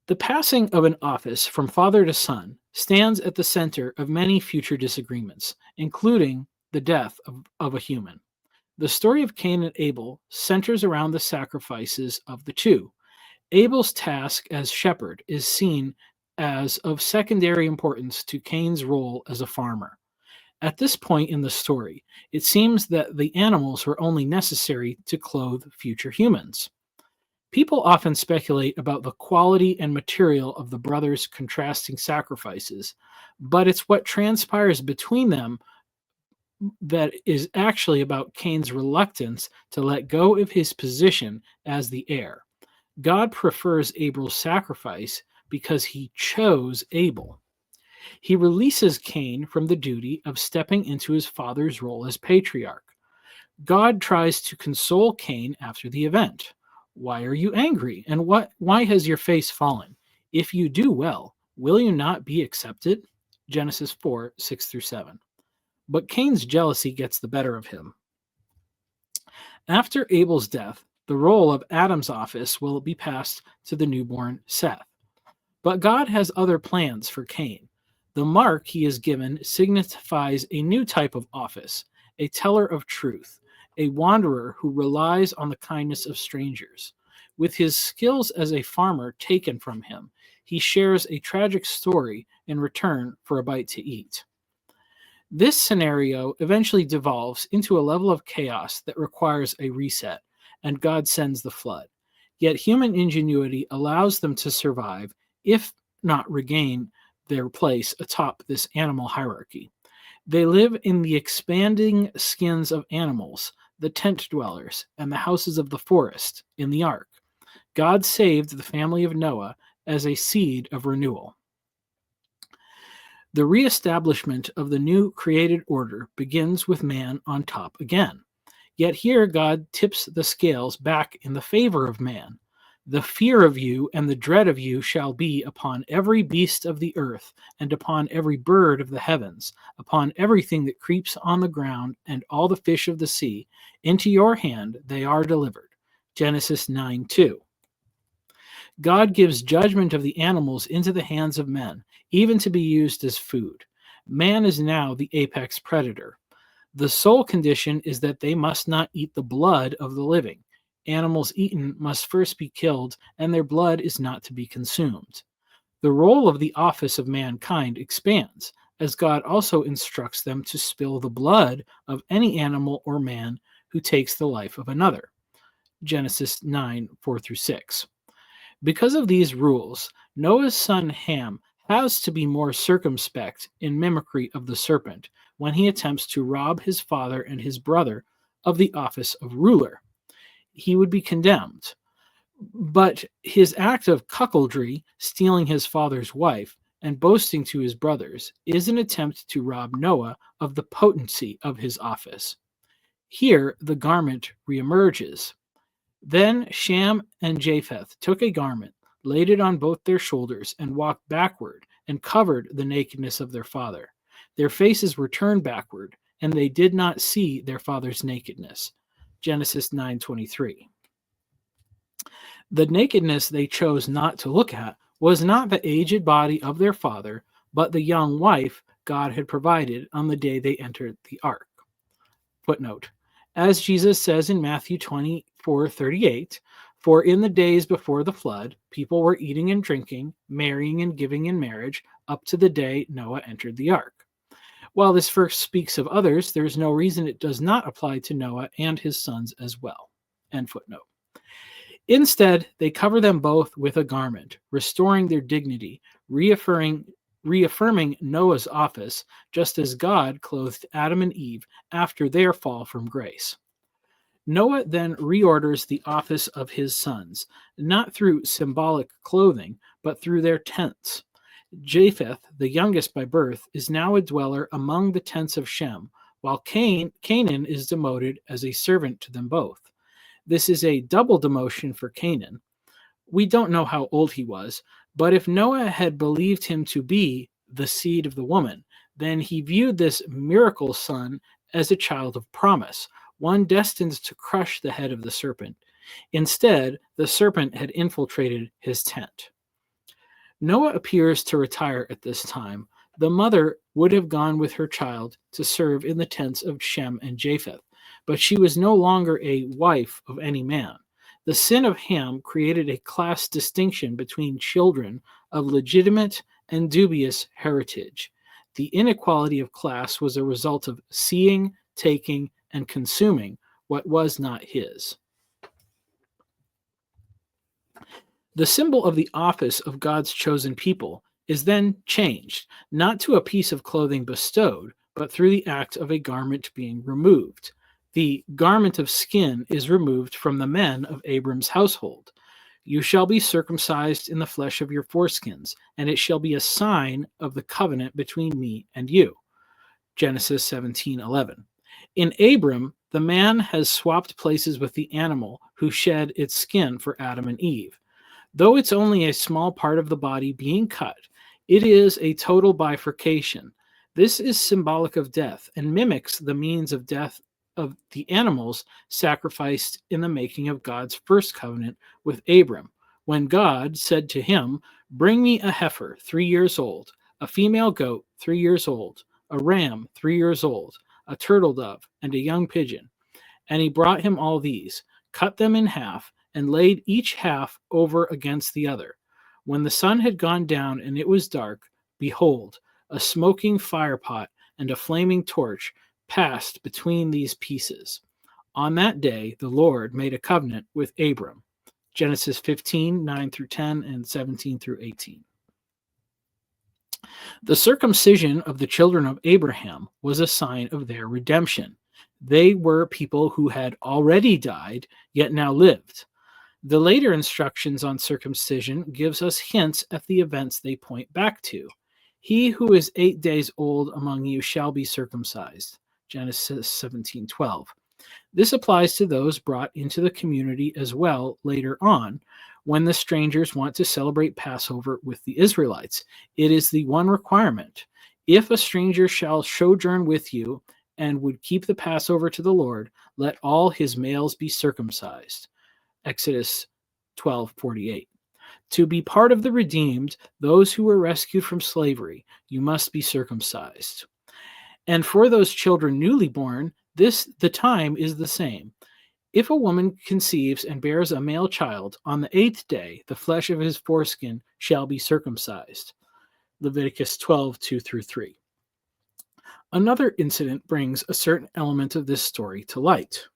The passing of an office from father to son stands at the center of many future disagreements, including the death of a human. The story of Cain and Abel centers around the sacrifices of the two. Abel's task as shepherd is seen as of secondary importance to Cain's role as a farmer. At this point in the story, it seems that the animals were only necessary to clothe future humans. People often speculate about the quality and material of the brothers' contrasting sacrifices, but it's what transpires between them that is actually about Cain's reluctance to let go of his position as the heir. God prefers Abel's sacrifice because he chose Abel. He releases Cain from the duty of stepping into his father's role as patriarch. God tries to console Cain after the event. Why are you angry? And why has your face fallen? If you do well, will you not be accepted? Genesis 4, 6 through 7. But Cain's jealousy gets the better of him. After Abel's death, the role of Adam's office will be passed to the newborn Seth. But God has other plans for Cain. The mark he is given signifies a new type of office, a teller of truth, a wanderer who relies on the kindness of strangers. With his skills as a farmer taken from him, he shares a tragic story in return for a bite to eat. This scenario eventually devolves into a level of chaos that requires a reset, and God sends the flood. Yet human ingenuity allows them to survive, if not regain their place atop this animal hierarchy. They live in the expanding skins of animals, the tent dwellers, and the houses of the forest in the ark. God saved the family of Noah as a seed of renewal. The reestablishment of the new created order begins with man on top again. Yet here God tips the scales back in the favor of man. The fear of you and the dread of you shall be upon every beast of the earth, and upon every bird of the heavens, upon everything that creeps on the ground, and all the fish of the sea. Into your hand they are delivered. Genesis 9:2. God gives judgment of the animals into the hands of men, even to be used as food. Man is now the apex predator. The sole condition is that they must not eat the blood of the living. Animals eaten must first be killed, and their blood is not to be consumed. The role of the office of mankind expands, as God also instructs them to spill the blood of any animal or man who takes the life of another. Genesis 9, 4 through 6. Because of these rules, Noah's son Ham has to be more circumspect in mimicry of the serpent when he attempts to rob his father and his brother of the office of ruler. He would be condemned. But his act of cuckoldry, stealing his father's wife, and boasting to his brothers, is an attempt to rob Noah of the potency of his office. Here, the garment reemerges. Then Shem and Japheth took a garment, laid it on both their shoulders, and walked backward, and covered the nakedness of their father. Their faces were turned backward, and they did not see their father's nakedness. Genesis 9:23. The nakedness they chose not to look at was not the aged body of their father, but the young wife God had provided on the day they entered the ark. Footnote. As Jesus says in Matthew 24:38, for in the days before the flood, people were eating and drinking, marrying and giving in marriage, up to the day Noah entered the ark. While this verse speaks of others, there is no reason it does not apply to Noah and his sons as well. End footnote. Instead, they cover them both with a garment, restoring their dignity, reaffirming Noah's office, just as God clothed Adam and Eve after their fall from grace. Noah then reorders the office of his sons, not through symbolic clothing, but through their tents. Japheth, the youngest by birth, is now a dweller among the tents of Shem, while Canaan is demoted as a servant to them both. This is a double demotion for Canaan. We don't know how old he was, but if Noah had believed him to be the seed of the woman, then he viewed this miracle son as a child of promise, one destined to crush the head of the serpent. Instead, the serpent had infiltrated his tent. Noah appears to retire at this time. The mother would have gone with her child to serve in the tents of Shem and Japheth, but she was no longer a wife of any man. The sin of Ham created a class distinction between children of legitimate and dubious heritage. The inequality of class was a result of seeing, taking, and consuming what was not his. The symbol of the office of God's chosen people is then changed, not to a piece of clothing bestowed, but through the act of a garment being removed. The garment of skin is removed from the men of Abram's household. You shall be circumcised in the flesh of your foreskins, and it shall be a sign of the covenant between me and you. Genesis 17:11. In Abram, the man has swapped places with the animal who shed its skin for Adam and Eve. Though it's only a small part of the body being cut, it is a total bifurcation. This is symbolic of death and mimics the means of death of the animals sacrificed in the making of God's first covenant with Abram, when God said to him, "Bring me a heifer 3 years old, a female goat 3 years old, a ram 3 years old, a turtle dove, and a young pigeon." And he brought him all these, cut them in half, and laid each half over against the other. When the sun had gone down and it was dark, behold, a smoking firepot and a flaming torch passed between these pieces. On that day, the Lord made a covenant with Abram. Genesis 15:9 through 10, and 17 through 18. The circumcision of the children of Abraham was a sign of their redemption. They were people who had already died, yet now lived. The later instructions on circumcision gives us hints at the events they point back to. He who is 8 days old among you shall be circumcised. Genesis 17:12. This applies to those brought into the community as well later on, when the strangers want to celebrate Passover with the Israelites. It is the one requirement. If a stranger shall sojourn with you and would keep the Passover to the Lord, let all his males be circumcised. Exodus 12:48. To be part of the redeemed, those who were rescued from slavery, you must be circumcised. And for those children newly born, the time is the same. If a woman conceives and bears a male child, on the 8th day the flesh of his foreskin shall be circumcised. Leviticus 12:2 through 3. Another incident brings a certain element of this story to light.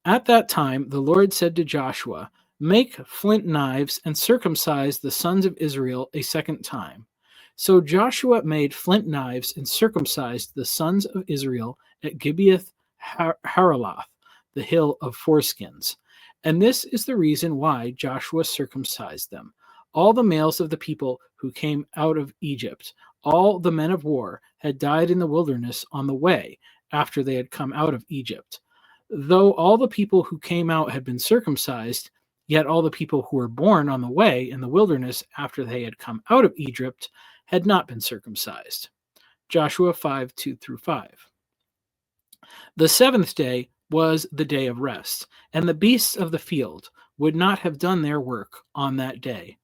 At that time, the Lord said to Joshua, "Make flint knives and circumcise the sons of Israel a second time." So Joshua made flint knives and circumcised the sons of Israel at Gibeath Haraloth, the hill of foreskins. And this is the reason why Joshua circumcised them. All the males of the people who came out of Egypt, all the men of war, had died in the wilderness on the way after they had come out of Egypt. Though all the people who came out had been circumcised, yet all the people who were born on the way in the wilderness after they had come out of Egypt had not been circumcised. Joshua 5:2 through 5. The 7th day was the day of rest, and the beasts of the field would not have done their work on that day.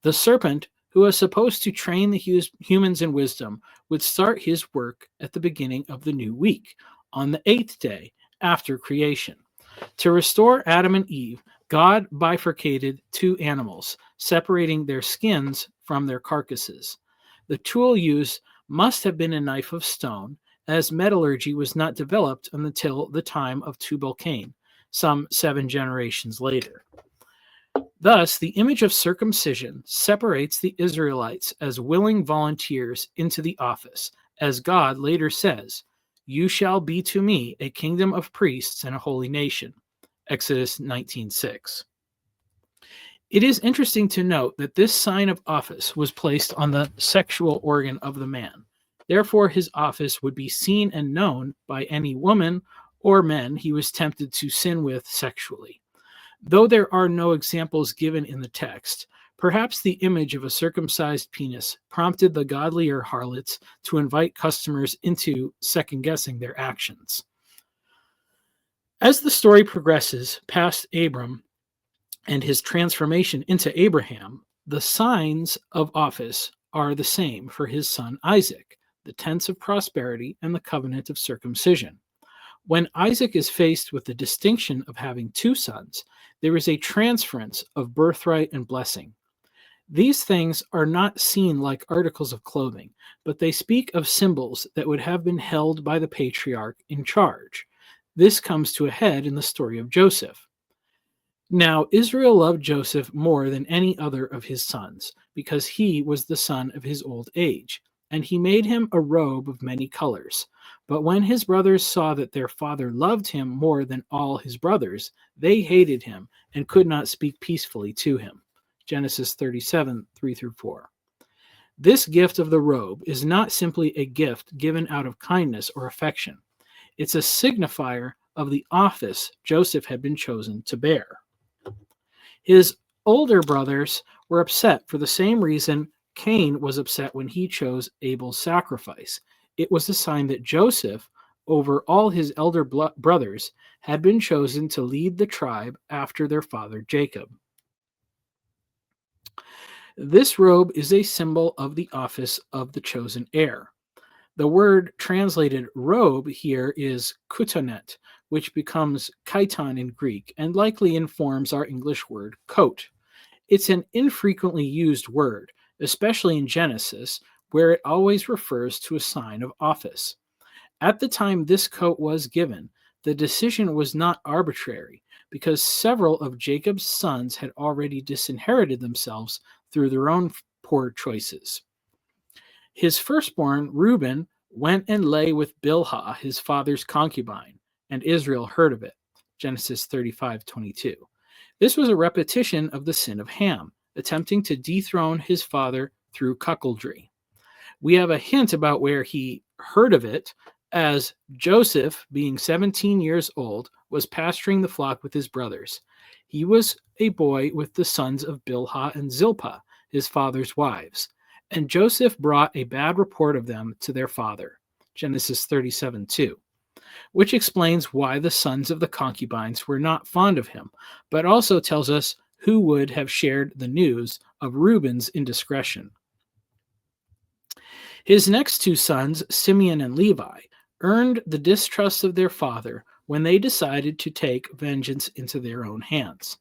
The serpent, who was supposed to train the humans in wisdom, would start his work at the beginning of the new week, on the 8th day after creation. To restore Adam and Eve, God bifurcated 2 animals, separating their skins from their carcasses. The tool used must have been a knife of stone, as metallurgy was not developed until the time of Tubal-Cain, some 7 generations later. Thus, the image of circumcision separates the Israelites as willing volunteers into the office, as God later says, "You shall be to me a kingdom of priests and a holy nation." Exodus 19:6. It is interesting to note that this sign of office was placed on the sexual organ of the man. Therefore, his office would be seen and known by any woman or men he was tempted to sin with sexually. Though there are no examples given in the text, perhaps the image of a circumcised penis prompted the godlier harlots to invite customers into second-guessing their actions. As the story progresses past Abram and his transformation into Abraham, the signs of office are the same for his son Isaac, the tents of prosperity and the covenant of circumcision. When Isaac is faced with the distinction of having 2 sons, there is a transference of birthright and blessing. These things are not seen like articles of clothing, but they speak of symbols that would have been held by the patriarch in charge. This comes to a head in the story of Joseph. Now, Israel loved Joseph more than any other of his sons, because he was the son of his old age. and he made him a robe of many colors. But when his brothers saw that their father loved him more than all his brothers, they hated him and could not speak peacefully to him. Genesis 37, 3 through 4. This gift of the robe is not simply a gift given out of kindness or affection. It's a signifier of the office Joseph had been chosen to bear. His older brothers were upset for the same reason Cain was upset when he chose Abel's sacrifice. It was a sign that Joseph, over all his elder brothers, had been chosen to lead the tribe after their father Jacob. This robe is a symbol of the office of the chosen heir. The word translated robe here is kutanet, which becomes chiton in Greek and likely informs our English word coat. It's an infrequently used word, especially in Genesis, where it always refers to a sign of office. At the time this coat was given, the decision was not arbitrary, because several of Jacob's sons had already disinherited themselves through their own poor choices. His firstborn, Reuben, went and lay with Bilhah, his father's concubine, and Israel heard of it. Genesis 35:22. This was a repetition of the sin of Ham, attempting to dethrone his father through cuckoldry. We have a hint about where he heard of it, as Joseph, being 17 years old, was pasturing the flock with his brothers. He was a boy with the sons of Bilhah and Zilpah, his father's wives, and Joseph brought a bad report of them to their father. Genesis 37:2. Which explains why the sons of the concubines were not fond of him, but also tells us who would have shared the news of Reuben's indiscretion. His next two sons, Simeon and Levi, earned the distrust of their father when they decided to take vengeance into their own hands.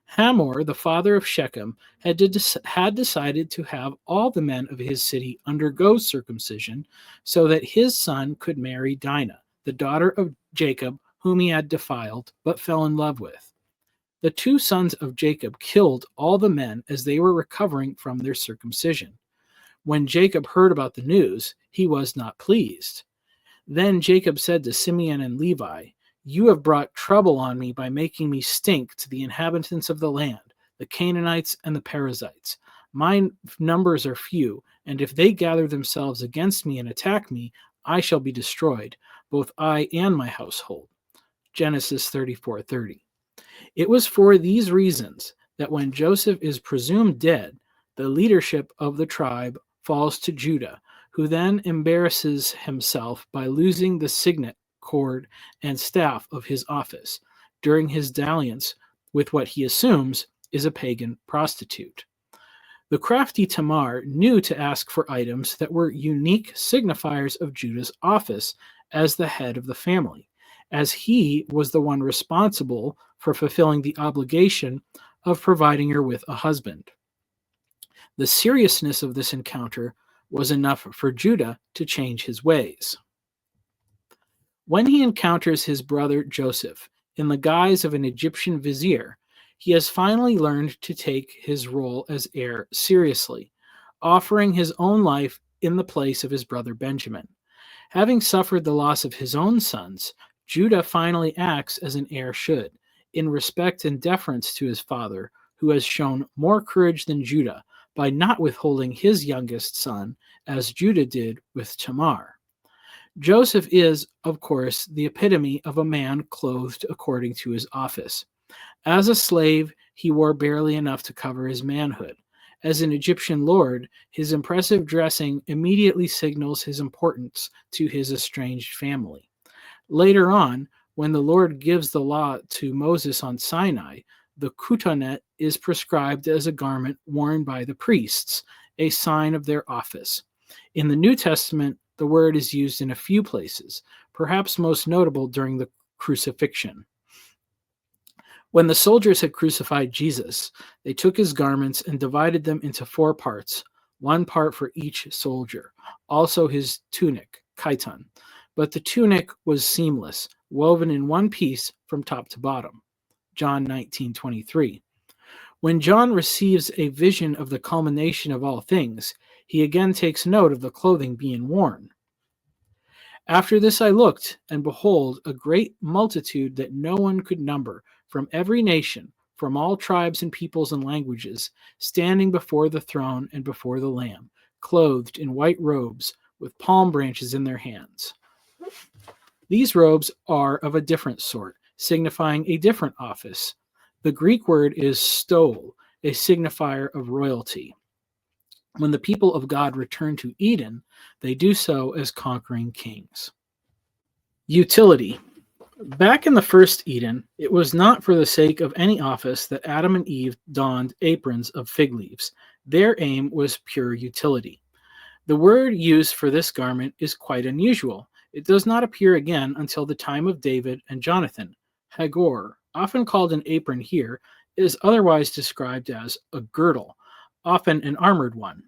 Hamor, the father of Shechem, had decided to have all the men of his city undergo circumcision so that his son could marry Dinah, the daughter of Jacob, whom he had defiled but fell in love with. The two sons of Jacob killed all the men as they were recovering from their circumcision. When Jacob heard about the news, he was not pleased. Then Jacob said to Simeon and Levi, "You have brought trouble on me by making me stink to the inhabitants of the land, the Canaanites and the Perizzites. My numbers are few, and if they gather themselves against me and attack me, I shall be destroyed, both I and my household." Genesis 34:30. It was for these reasons that when Joseph is presumed dead, the leadership of the tribe falls to Judah, who then embarrasses himself by losing the signet cord and staff of his office during his dalliance with what he assumes is a pagan prostitute. The crafty Tamar knew to ask for items that were unique signifiers of Judah's office as the head of the family, as he was the one responsible for fulfilling the obligation of providing her with a husband. The seriousness of this encounter was enough for Judah to change his ways. When he encounters his brother Joseph in the guise of an Egyptian vizier, he has finally learned to take his role as heir seriously, offering his own life in the place of his brother Benjamin. Having suffered the loss of his own sons, Judah finally acts as an heir should, in respect and deference to his father, who has shown more courage than Judah by not withholding his youngest son, as Judah did with Tamar. Joseph is, of course, the epitome of a man clothed according to his office. As a slave, he wore barely enough to cover his manhood. As an Egyptian lord, his impressive dressing immediately signals his importance to his estranged family. Later on, when the Lord gives the law to Moses on Sinai, the kutanet is prescribed as a garment worn by the priests, a sign of their office. In the New Testament, the word is used in a few places, perhaps most notable during the crucifixion. When the soldiers had crucified Jesus, they took his garments and divided them into 4 parts, 1 part for each soldier, also his tunic, chiton. But the tunic was seamless, woven in one piece from top to bottom. John 19:23. When John receives a vision of the culmination of all things, He again takes note of the clothing being worn. After this I looked, and behold, a great multitude that no one could number, from every nation, from all tribes and peoples and languages, standing before the throne and before the Lamb, clothed in white robes, with palm branches in their hands. These robes are of a different sort, signifying a different office. The Greek word is stole, a signifier of royalty. When the people of God return to Eden, they do so as conquering kings. Utility. Back in the first Eden, it was not for the sake of any office that Adam and Eve donned aprons of fig leaves. Their aim was pure utility. The word used for this garment is quite unusual. It does not appear again until the time of David and Jonathan. Hagor, often called an apron here, is otherwise described as a girdle, often an armored one.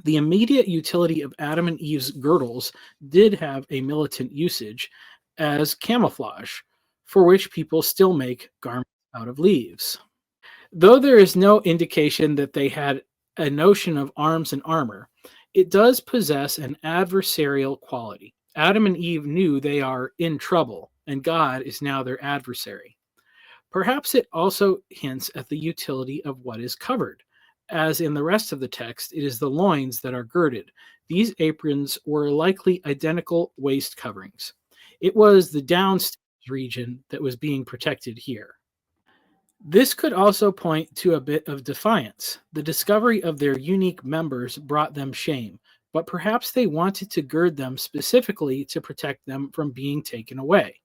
The immediate utility of Adam and Eve's girdles did have a militant usage as camouflage, for which people still make garments out of leaves. Though there is no indication that they had a notion of arms and armor, it does possess an adversarial quality. Adam and Eve knew they are in trouble, and God is now their adversary. Perhaps it also hints at the utility of what is covered. As in the rest of the text, it is the loins that are girded. These aprons were likely identical waist coverings. It was the downstairs region that was being protected here. This could also point to a bit of defiance. The discovery of their unique members brought them shame, but perhaps they wanted to gird them specifically to protect them from being taken away.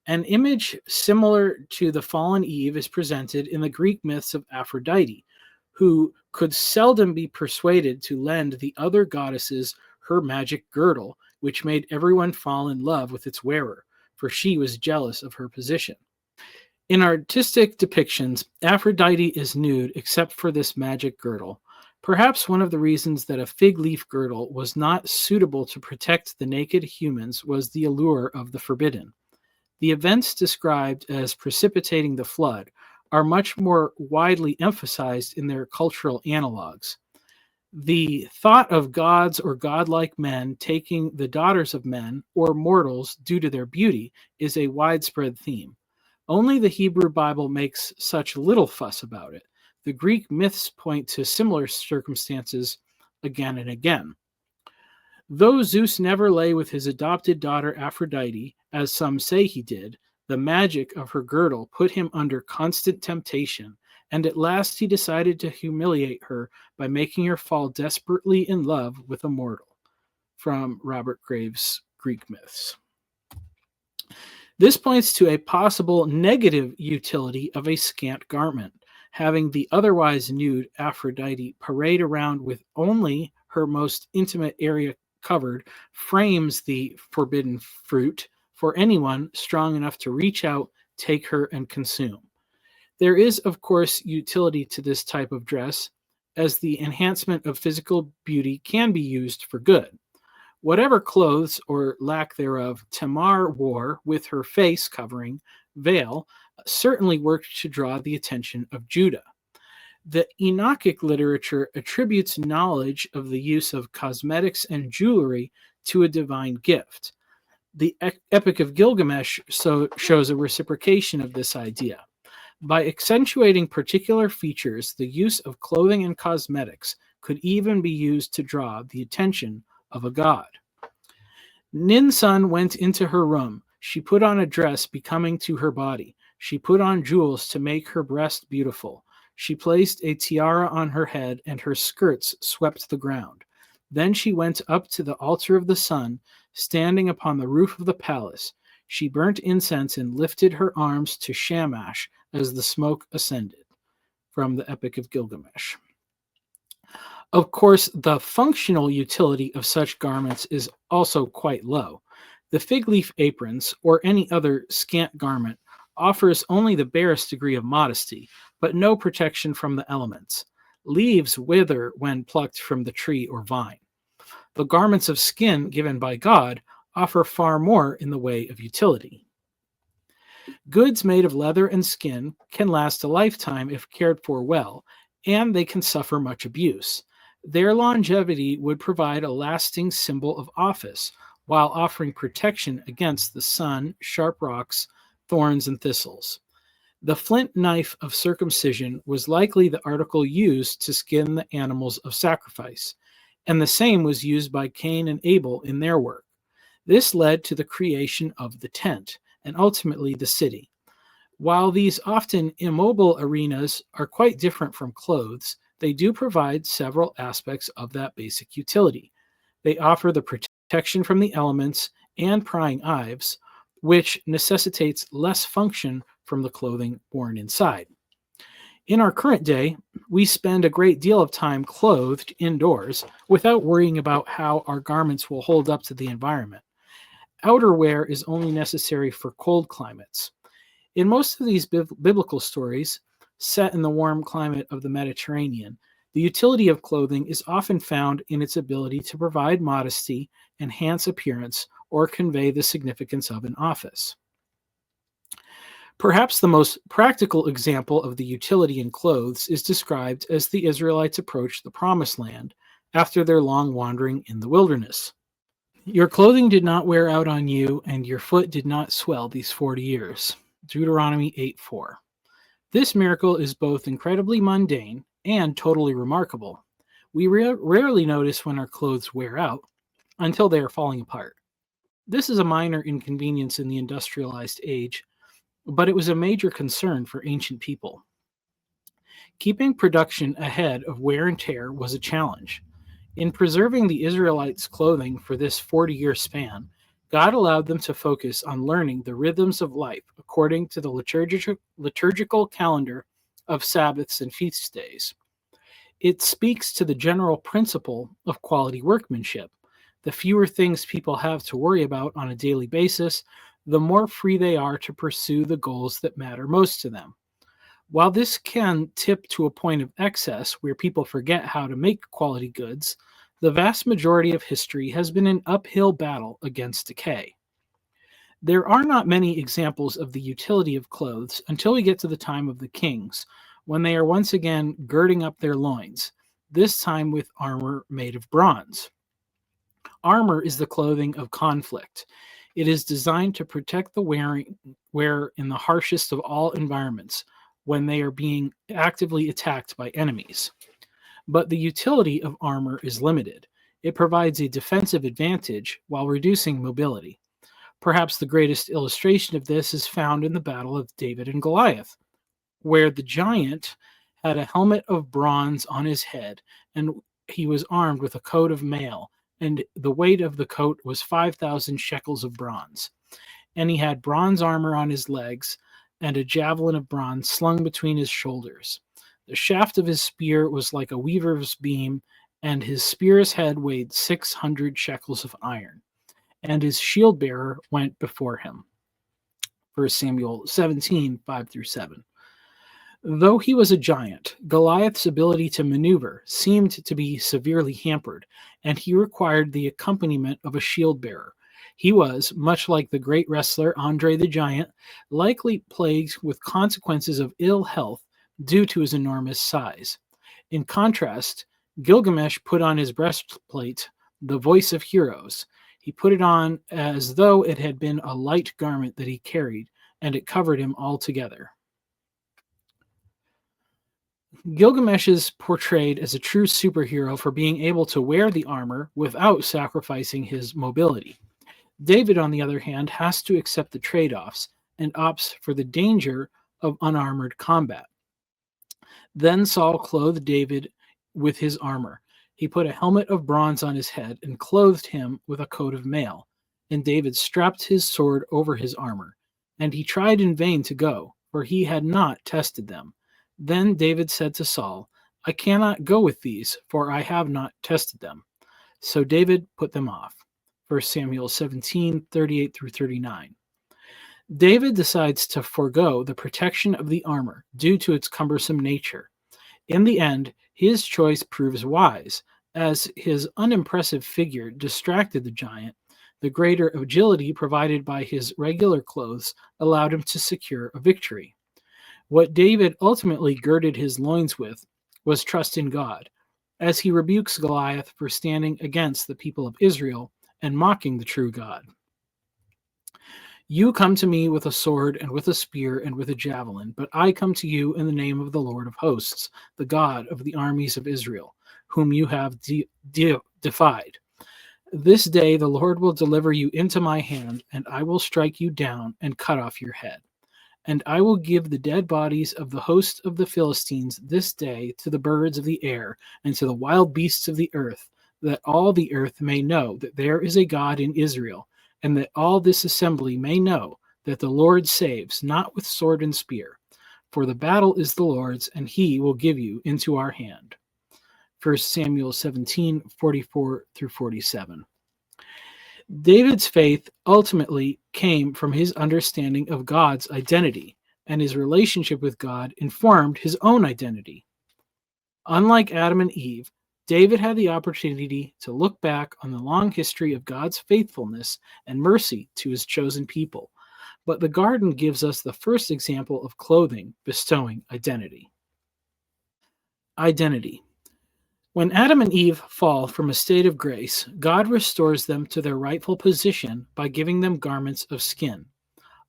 An image similar to the fallen Eve is presented in the Greek myths of Aphrodite, who could seldom be persuaded to lend the other goddesses her magic girdle, which made everyone fall in love with its wearer, for she was jealous of her position. In artistic depictions, Aphrodite is nude except for this magic girdle. Perhaps one of the reasons that a fig leaf girdle was not suitable to protect the naked humans was the allure of the forbidden. The events described as precipitating the flood are much more widely emphasized in their cultural analogues. The thought of gods or godlike men taking the daughters of men or mortals due to their beauty is a widespread theme. Only the Hebrew Bible makes such little fuss about it. The Greek myths point to similar circumstances again and again. Though Zeus never lay with his adopted daughter Aphrodite, as some say he did, the magic of her girdle put him under constant temptation, and at last he decided to humiliate her by making her fall desperately in love with a mortal. From Robert Graves' Greek Myths. This points to a possible negative utility of a scant garment, having the otherwise nude Aphrodite parade around with only her most intimate area covered frames the forbidden fruit for anyone strong enough to reach out, take her, and consume. There is, of course, utility to this type of dress, as the enhancement of physical beauty can be used for good. Whatever clothes or lack thereof Tamar wore with her face covering veil certainly worked to draw the attention of Judah. The Enochic literature attributes knowledge of the use of cosmetics and jewelry to a divine gift. The Epic of Gilgamesh shows a reciprocation of this idea. By accentuating particular features, the use of clothing and cosmetics could even be used to draw the attention of a god. Ninsun went into her room. She put on a dress becoming to her body. She put on jewels to make her breast beautiful. She placed a tiara on her head, and her skirts swept the ground. Then she went up to the altar of the sun, standing upon the roof of the palace. She burnt incense and lifted her arms to Shamash as the smoke ascended. From the Epic of Gilgamesh. Of course, the functional utility of such garments is also quite low. The fig leaf aprons, or any other scant garment, offers only the barest degree of modesty, but no protection from the elements. Leaves wither when plucked from the tree or vine. The garments of skin given by God offer far more in the way of utility. Goods made of leather and skin can last a lifetime if cared for well, and they can suffer much abuse. Their longevity would provide a lasting symbol of office, while offering protection against the sun, sharp rocks, thorns, and thistles. The flint knife of circumcision was likely the article used to skin the animals of sacrifice, and the same was used by Cain and Abel in their work. This led to the creation of the tent, and ultimately the city. While these often immobile arenas are quite different from clothes, they do provide several aspects of that basic utility. They offer the protection from the elements and prying eyes, which necessitates less function from the clothing worn inside. In our current day, we spend a great deal of time clothed indoors without worrying about how our garments will hold up to the environment. Outerwear is only necessary for cold climates. In most of these biblical stories, set in the warm climate of the Mediterranean, the utility of clothing is often found in its ability to provide modesty, enhance appearance, or convey the significance of an office. Perhaps the most practical example of the utility in clothes is described as the Israelites approached the Promised Land after their long wandering in the wilderness. Your clothing did not wear out on you, and your foot did not swell these 40 years. Deuteronomy 8:4. This miracle is both incredibly mundane and totally remarkable. We rarely notice when our clothes wear out until they are falling apart. This is a minor inconvenience in the industrialized age, but it was a major concern for ancient people. Keeping production ahead of wear and tear was a challenge. In preserving the Israelites' clothing for this 40-year span, God allowed them to focus on learning the rhythms of life according to the liturgical calendar of Sabbaths and feast days. It speaks to the general principle of quality workmanship. The fewer things people have to worry about on a daily basis, the more free they are to pursue the goals that matter most to them. While this can tip to a point of excess where people forget how to make quality goods, the vast majority of history has been an uphill battle against decay. There are not many examples of the utility of clothes until we get to the time of the kings, when they are once again girding up their loins, this time with armor made of bronze. Armor is the clothing of conflict. It is designed to protect the wearer in the harshest of all environments, when they are being actively attacked by enemies. But the utility of armor is limited. It provides a defensive advantage while reducing mobility. Perhaps the greatest illustration of this is found in the battle of David and Goliath, where the giant had a helmet of bronze on his head, and he was armed with a coat of mail, and the weight of the coat was 5,000 shekels of bronze. And he had bronze armor on his legs, and a javelin of bronze slung between his shoulders. The shaft of his spear was like a weaver's beam, and his spear's head weighed 600 shekels of iron. And his shield bearer went before him. 1 Samuel 17, 5-7. Though he was a giant, Goliath's ability to maneuver seemed to be severely hampered, and he required the accompaniment of a shield bearer. He was, much like the great wrestler Andre the Giant, likely plagued with consequences of ill health due to his enormous size. In contrast, Gilgamesh put on his breastplate, the voice of heroes. He put it on as though it had been a light garment that he carried, and it covered him altogether. Gilgamesh is portrayed as a true superhero for being able to wear the armor without sacrificing his mobility. David, on the other hand, has to accept the trade-offs and opts for the danger of unarmored combat. Then Saul clothed David with his armor. He put a helmet of bronze on his head and clothed him with a coat of mail. And David strapped his sword over his armor. And he tried in vain to go, for he had not tested them. Then David said to Saul, I cannot go with these, for I have not tested them. So David put them off. 1 Samuel 17, 38-39. David decides to forego the protection of the armor due to its cumbersome nature. In the end, his choice proves wise, as his unimpressive figure distracted the giant. The greater agility provided by his regular clothes allowed him to secure a victory. What David ultimately girded his loins with was trust in God. as he rebukes Goliath for standing against the people of Israel and mocking the true God. You come to me with a sword and with a spear and with a javelin, but I come to you in the name of the Lord of hosts, the God of the armies of Israel, whom you have defied. This day the Lord will deliver you into my hand, and I will strike you down and cut off your head. And I will give the dead bodies of the host of the Philistines this day to the birds of the air and to the wild beasts of the earth, that all the earth may know that there is a God in Israel, and that all this assembly may know that the Lord saves, not with sword and spear. For the battle is the Lord's, and he will give you into our hand. 1 Samuel 17:44 through 47. David's faith ultimately came from his understanding of God's identity, and his relationship with God informed his own identity. Unlike Adam and Eve, David had the opportunity to look back on the long history of God's faithfulness and mercy to his chosen people, but the garden gives us the first example of clothing bestowing identity. Identity. When Adam and Eve fall from a state of grace, God restores them to their rightful position by giving them garments of skin.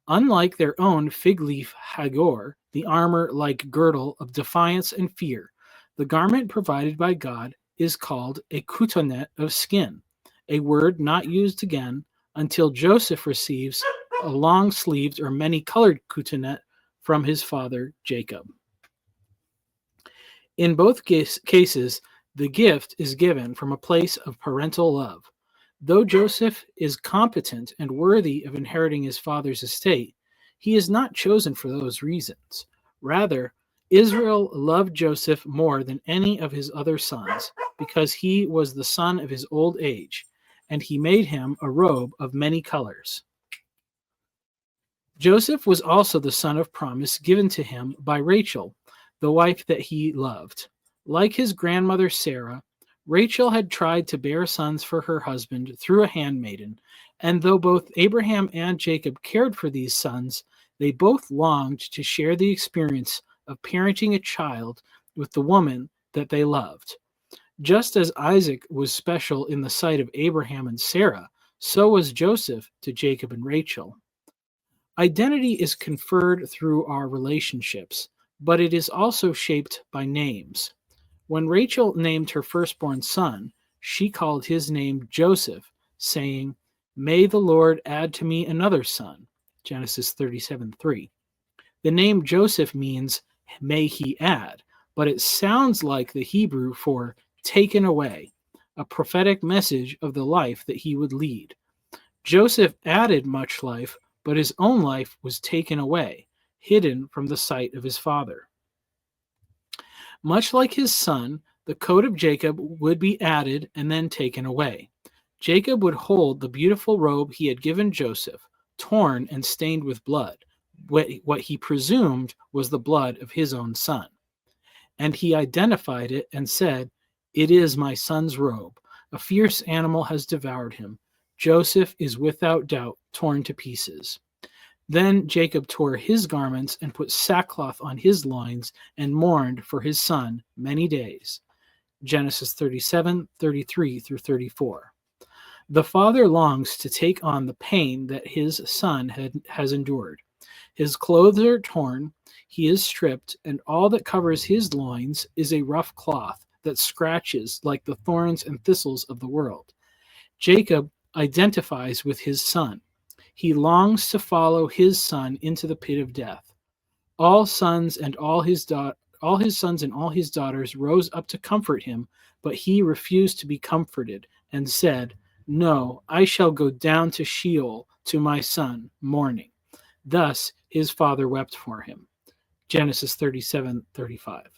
Unlike their own fig leaf Haggor, the armor-like girdle of defiance and fear, the garment provided by God is called a coutonnet of skin, a word not used again until Joseph receives a long-sleeved or many-colored coutonnet from his father Jacob. In both cases, the gift is given from a place of parental love. Though Joseph is competent and worthy of inheriting his father's estate, he is not chosen for those reasons. Rather, Israel loved Joseph more than any of his other sons because he was the son of his old age, and he made him a robe of many colors. Joseph was also the son of promise given to him by Rachel, the wife that he loved. Like his grandmother Sarah, Rachel had tried to bear sons for her husband through a handmaiden, and though both Abraham and Jacob cared for these sons, they both longed to share the experience of parenting a child with the woman that they loved. Just as Isaac was special in the sight of Abraham and Sarah, so was Joseph to Jacob and Rachel. Identity is conferred through our relationships, but it is also shaped by names. When Rachel named her firstborn son, she called his name Joseph, saying, "May the Lord add to me another son." Genesis 37:3. The name Joseph means, "may he add," but it sounds like the Hebrew for taken away, a prophetic message of the life that he would lead. Joseph added much life, but his own life was taken away, hidden from the sight of his father. Much like his son, the coat of Jacob would be added and then taken away. Jacob would hold the beautiful robe he had given Joseph, torn and stained with blood, what he presumed was the blood of his own son. And he identified it and said, "It is my son's robe. A fierce animal has devoured him. Joseph is without doubt torn to pieces." Then Jacob tore his garments and put sackcloth on his loins and mourned for his son many days. Genesis 37:33 through 34. The father longs to take on the pain that his son has endured. His clothes are torn, he is stripped, and all that covers his loins is a rough cloth that scratches like the thorns and thistles of the world. Jacob identifies with his son. He longs to follow his son into the pit of death. All his sons and all his daughters rose up to comfort him, but he refused to be comforted and said, "No, I shall go down to Sheol to my son, mourning." Thus his father wept for him. Genesis 37:35.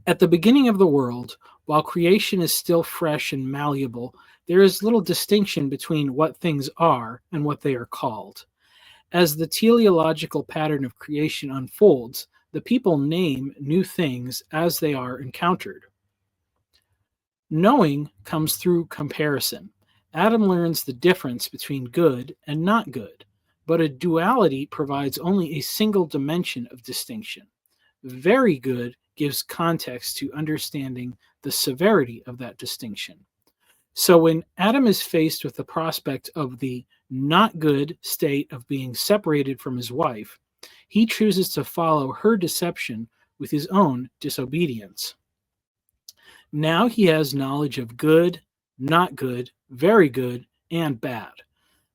At the beginning of the world, while creation is still fresh and malleable, there is little distinction between what things are and what they are called. As the teleological pattern of creation unfolds, the people name new things as they are encountered. Knowing comes through comparison. Adam learns the difference between good and not good, but a duality provides only a single dimension of distinction. Very good gives context to understanding the severity of that distinction. So when Adam is faced with the prospect of the not good state of being separated from his wife, he chooses to follow her deception with his own disobedience. Now he has knowledge of good, not good, very good, and bad.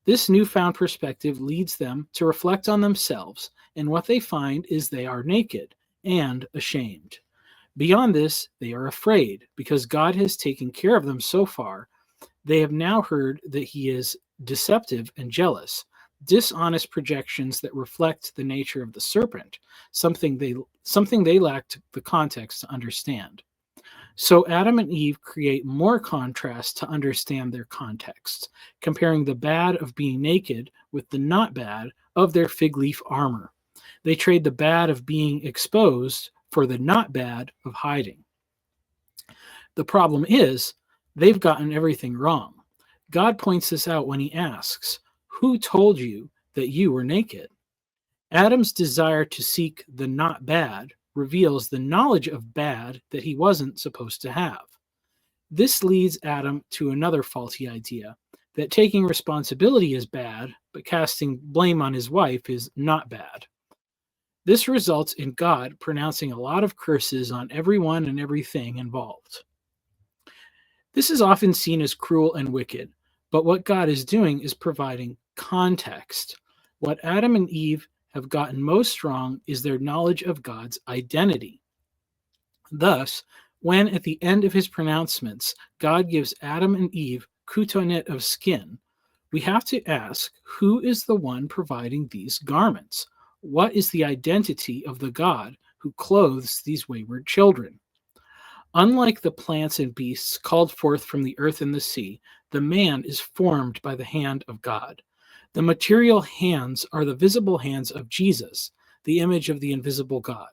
This newfound perspective leads them to reflect on themselves, and what they find is they are naked and ashamed. Beyond this, they are afraid because God has taken care of them so far. They have now heard that he is deceptive and jealous, dishonest projections that reflect the nature of the serpent, something they lacked the context to understand. So Adam and Eve create more contrast to understand their context, comparing the bad of being naked with the not bad of their fig leaf armor. They trade the bad of being exposed for the not bad of hiding. The problem is, they've gotten everything wrong. God points this out when he asks, "Who told you that you were naked?" Adam's desire to seek the not bad reveals the knowledge of bad that he wasn't supposed to have. This leads Adam to another faulty idea, that taking responsibility is bad, but casting blame on his wife is not bad. This results in God pronouncing a lot of curses on everyone and everything involved. This is often seen as cruel and wicked, but what God is doing is providing context. What Adam and Eve have gotten most wrong is their knowledge of God's identity. Thus, when at the end of his pronouncements, God gives Adam and Eve kutonet of skin, we have to ask, who is the one providing these garments? What is the identity of the God who clothes these wayward children? Unlike the plants and beasts called forth from the earth and the sea, the man is formed by the hand of God. The material hands are the visible hands of Jesus, the image of the invisible God.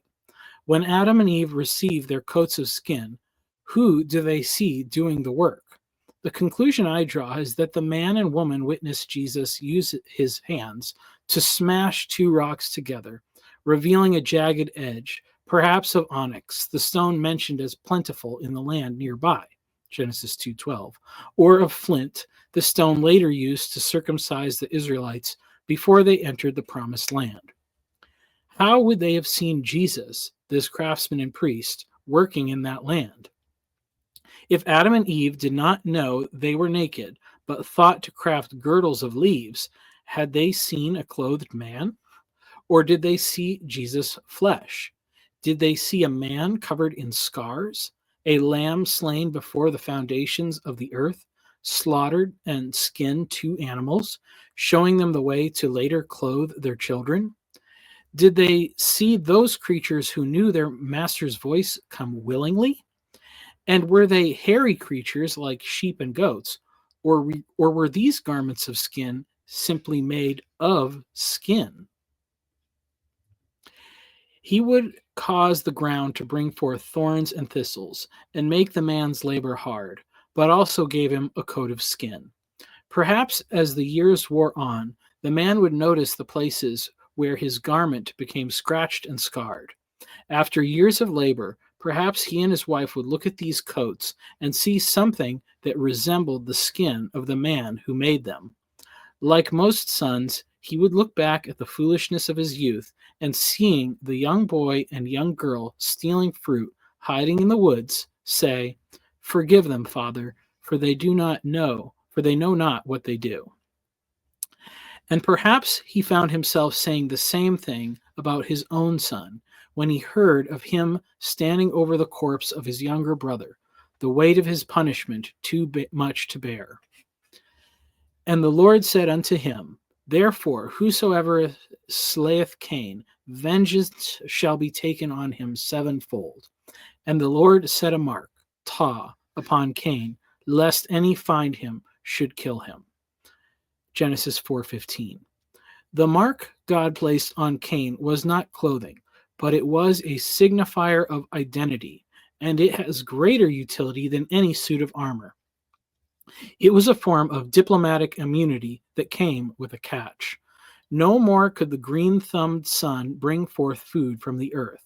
When Adam and Eve receive their coats of skin, who do they see doing the work? The conclusion I draw is that the man and woman witness Jesus use his hands to smash two rocks together, revealing a jagged edge, perhaps of onyx, the stone mentioned as plentiful in the land nearby, Genesis 2:12, or of flint, the stone later used to circumcise the Israelites before they entered the promised land. How would they have seen Jesus, this craftsman and priest, working in that land? If Adam and Eve did not know they were naked, but thought to craft girdles of leaves, had they seen a clothed man? Or did they see Jesus' flesh? Did they see a man covered in scars, a lamb slain before the foundations of the earth, slaughtered and skinned two animals, showing them the way to later clothe their children? Did they see those creatures who knew their master's voice come willingly? And were they hairy creatures like sheep and goats, or were these garments of skin simply made of skin? He would cause the ground to bring forth thorns and thistles, and make the man's labor hard, but also gave him a coat of skin. Perhaps as the years wore on, the man would notice the places where his garment became scratched and scarred. After years of labor, perhaps he and his wife would look at these coats and see something that resembled the skin of the man who made them. Like most sons, he would look back at the foolishness of his youth and seeing the young boy and young girl stealing fruit, hiding in the woods, say, "Forgive them, Father, for they know not what they do." And perhaps he found himself saying the same thing about his own son when he heard of him standing over the corpse of his younger brother, the weight of his punishment too much to bear. And the Lord said unto him, Therefore, whosoever slayeth Cain, vengeance shall be taken on him sevenfold. And the Lord set a mark, Ta, upon Cain, lest any find him should kill him. Genesis 4:15. The mark God placed on Cain was not clothing, but it was a signifier of identity, and it has greater utility than any suit of armor. It was a form of diplomatic immunity that came with a catch. No more could the green-thumbed sun bring forth food from the earth.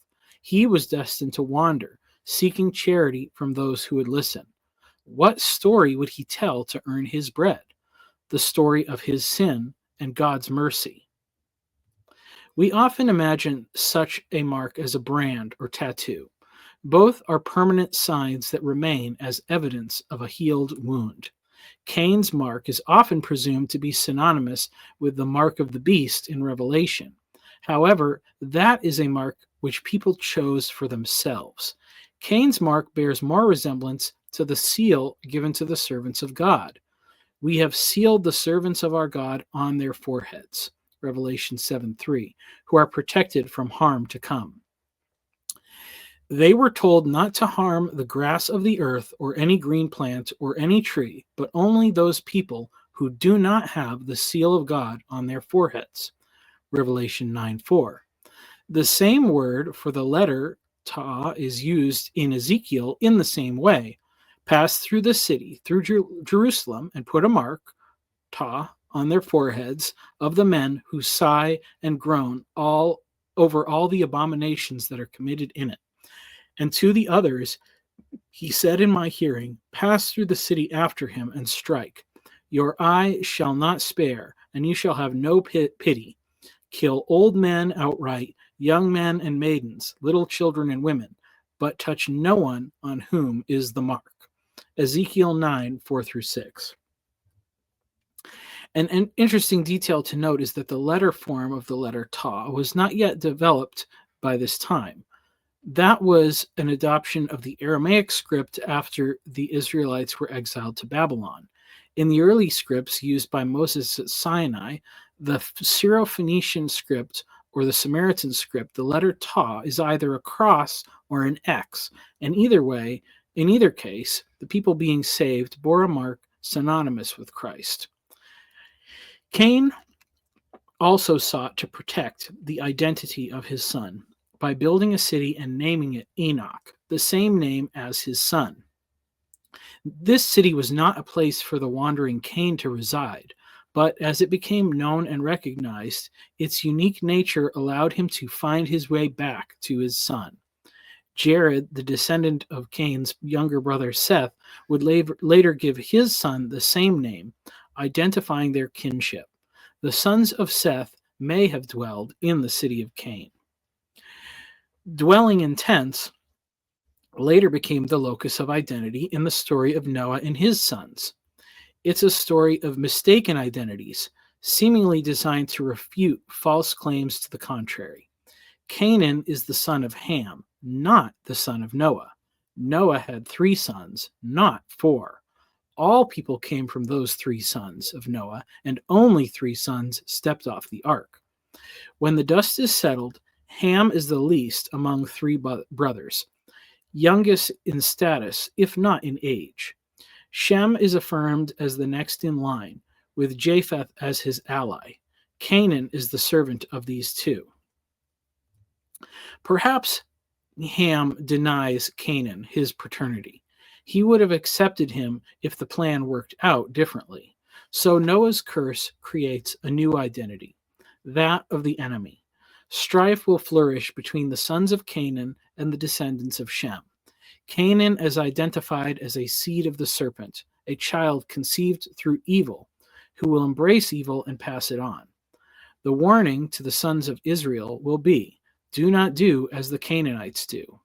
He was destined to wander, seeking charity from those who would listen. What story would he tell to earn his bread? The story of his sin and God's mercy. We often imagine such a mark as a brand or tattoo. Both are permanent signs that remain as evidence of a healed wound. Cain's mark is often presumed to be synonymous with the mark of the beast in Revelation. However, that is a mark which people chose for themselves. Cain's mark bears more resemblance to the seal given to the servants of God. We have sealed the servants of our God on their foreheads, Revelation 7:3, who are protected from harm to come. They were told not to harm the grass of the earth or any green plant or any tree, but only those people who do not have the seal of God on their foreheads. Revelation 9:4. The same word for the letter ta is used in Ezekiel in the same way. Pass through the city, through Jerusalem, and put a mark, ta, on their foreheads of the men who sigh and groan all over all the abominations that are committed in it. And to the others, he said in my hearing, pass through the city after him and strike. Your eye shall not spare, and you shall have no pity. Kill old men outright, young men and maidens, little children and women, but touch no one on whom is the mark. Ezekiel 9:4-6. An interesting detail to note is that the letter form of the letter ta was not yet developed by this time. That was an adoption of the Aramaic script after the Israelites were exiled to Babylon. In the early scripts used by Moses at Sinai, the Syro-Phoenician script or the Samaritan script, the letter ta is either a cross or an X, and in either case, the people being saved bore a mark synonymous with Christ. Cain also sought to protect the identity of his son by building a city and naming it Enoch, the same name as his son. This city was not a place for the wandering Cain to reside, but as it became known and recognized, its unique nature allowed him to find his way back to his son. Jared, the descendant of Cain's younger brother Seth, would later give his son the same name, identifying their kinship. The sons of Seth may have dwelled in the city of Cain. Dwelling in tents later became the locus of identity in the story of Noah and his sons. It's a story of mistaken identities, seemingly designed to refute false claims to the contrary. Canaan is the son of Ham, not the son of Noah. Noah had 3 sons, not 4. All people came from those 3 sons of Noah, and only 3 sons stepped off the ark. When the dust is settled, Ham is the least among 3 brothers, youngest in status, if not in age. Shem is affirmed as the next in line, with Japheth as his ally. Canaan is the servant of these 2. Perhaps Ham denies Canaan his paternity. He would have accepted him if the plan worked out differently. So Noah's curse creates a new identity, that of the enemy. Strife will flourish between the sons of Canaan and the descendants of Shem. Canaan is identified as a seed of the serpent, a child conceived through evil, who will embrace evil and pass it on. The warning to the sons of Israel will be, do not do as the Canaanites do.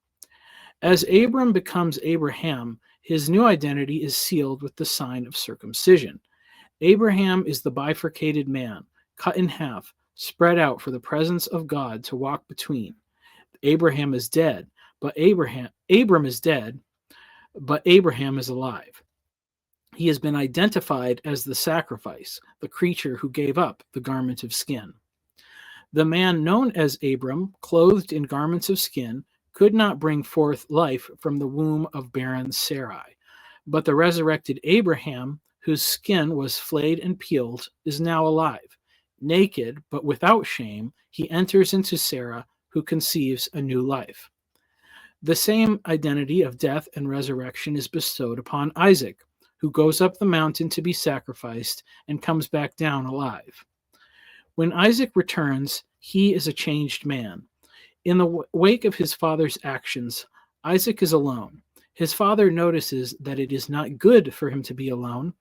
As Abram becomes Abraham, his new identity is sealed with the sign of circumcision. Abraham is the bifurcated man, cut in half, spread out for the presence of God to walk between. Abram is dead, but Abraham is alive. He has been identified as the sacrifice, the creature who gave up the garment of skin. The man known as Abram, clothed in garments of skin, could not bring forth life from the womb of barren Sarai. But the resurrected Abraham, whose skin was flayed and peeled, is now alive. Naked, but without shame, he enters into Sarah, who conceives a new life. The same identity of death and resurrection is bestowed upon Isaac, who goes up the mountain to be sacrificed and comes back down alive. When Isaac returns, he is a changed man. In the wake of his father's actions, Isaac is alone. His father notices that it is not good for him to be alone,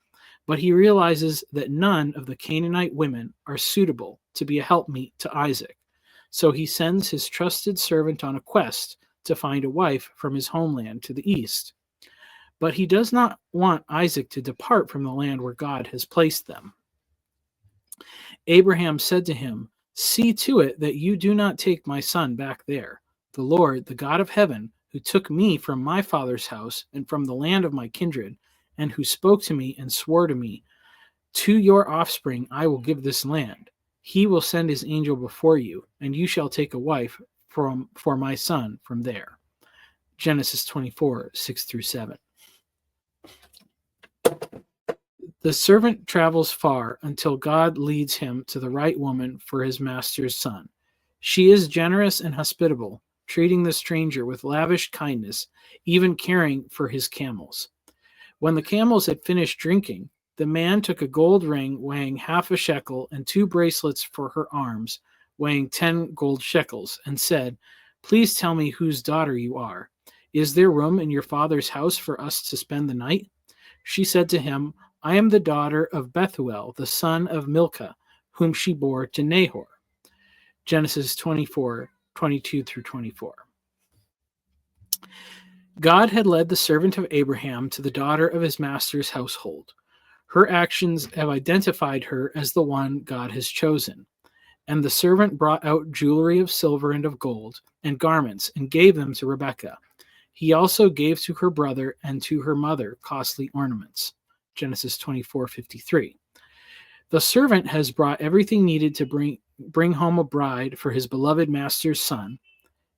but he realizes that none of the Canaanite women are suitable to be a helpmeet to Isaac. So he sends his trusted servant on a quest to find a wife from his homeland to the east. But he does not want Isaac to depart from the land where God has placed them. Abraham said to him, "See to it that you do not take my son back there. The Lord, the God of heaven, who took me from my father's house and from the land of my kindred, and who spoke to me and swore to me, to your offspring I will give this land. He will send his angel before you, and you shall take a wife for my son from there." Genesis 24, 6 through 7. The servant travels far until God leads him to the right woman for his master's son. She is generous and hospitable, treating the stranger with lavish kindness, even caring for his camels. When the camels had finished drinking, the man took a gold ring weighing half a shekel and 2 bracelets for her arms, weighing 10 gold shekels, and said, "Please tell me whose daughter you are. Is there room in your father's house for us to spend the night?" She said to him, "I am the daughter of Bethuel, the son of Milcah, whom she bore to Nahor." Genesis 24, 22 through 24. God had led the servant of Abraham to the daughter of his master's household. Her actions have identified her as the one God has chosen. And the servant brought out jewelry of silver and of gold, and garments, and gave them to Rebekah. He also gave to her brother and to her mother costly ornaments. Genesis 24:53. The servant has brought everything needed to bring home a bride for his beloved master's son,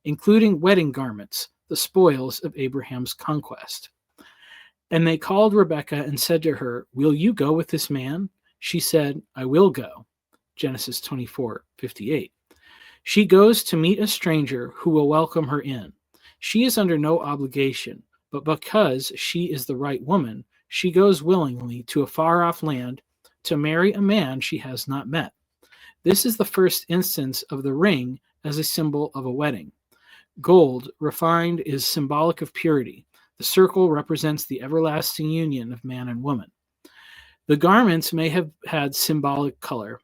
including wedding garments, the spoils of Abraham's conquest. And they called Rebekah and said to her, "Will you go with this man?" She said, "I will go." Genesis 24:58. She goes to meet a stranger who will welcome her in. She is under no obligation, but because she is the right woman, she goes willingly to a far-off land to marry a man she has not met. This is the first instance of the ring as a symbol of a wedding. Gold, refined, is symbolic of purity. The circle represents the everlasting union of man and woman. The garments may have had symbolic color,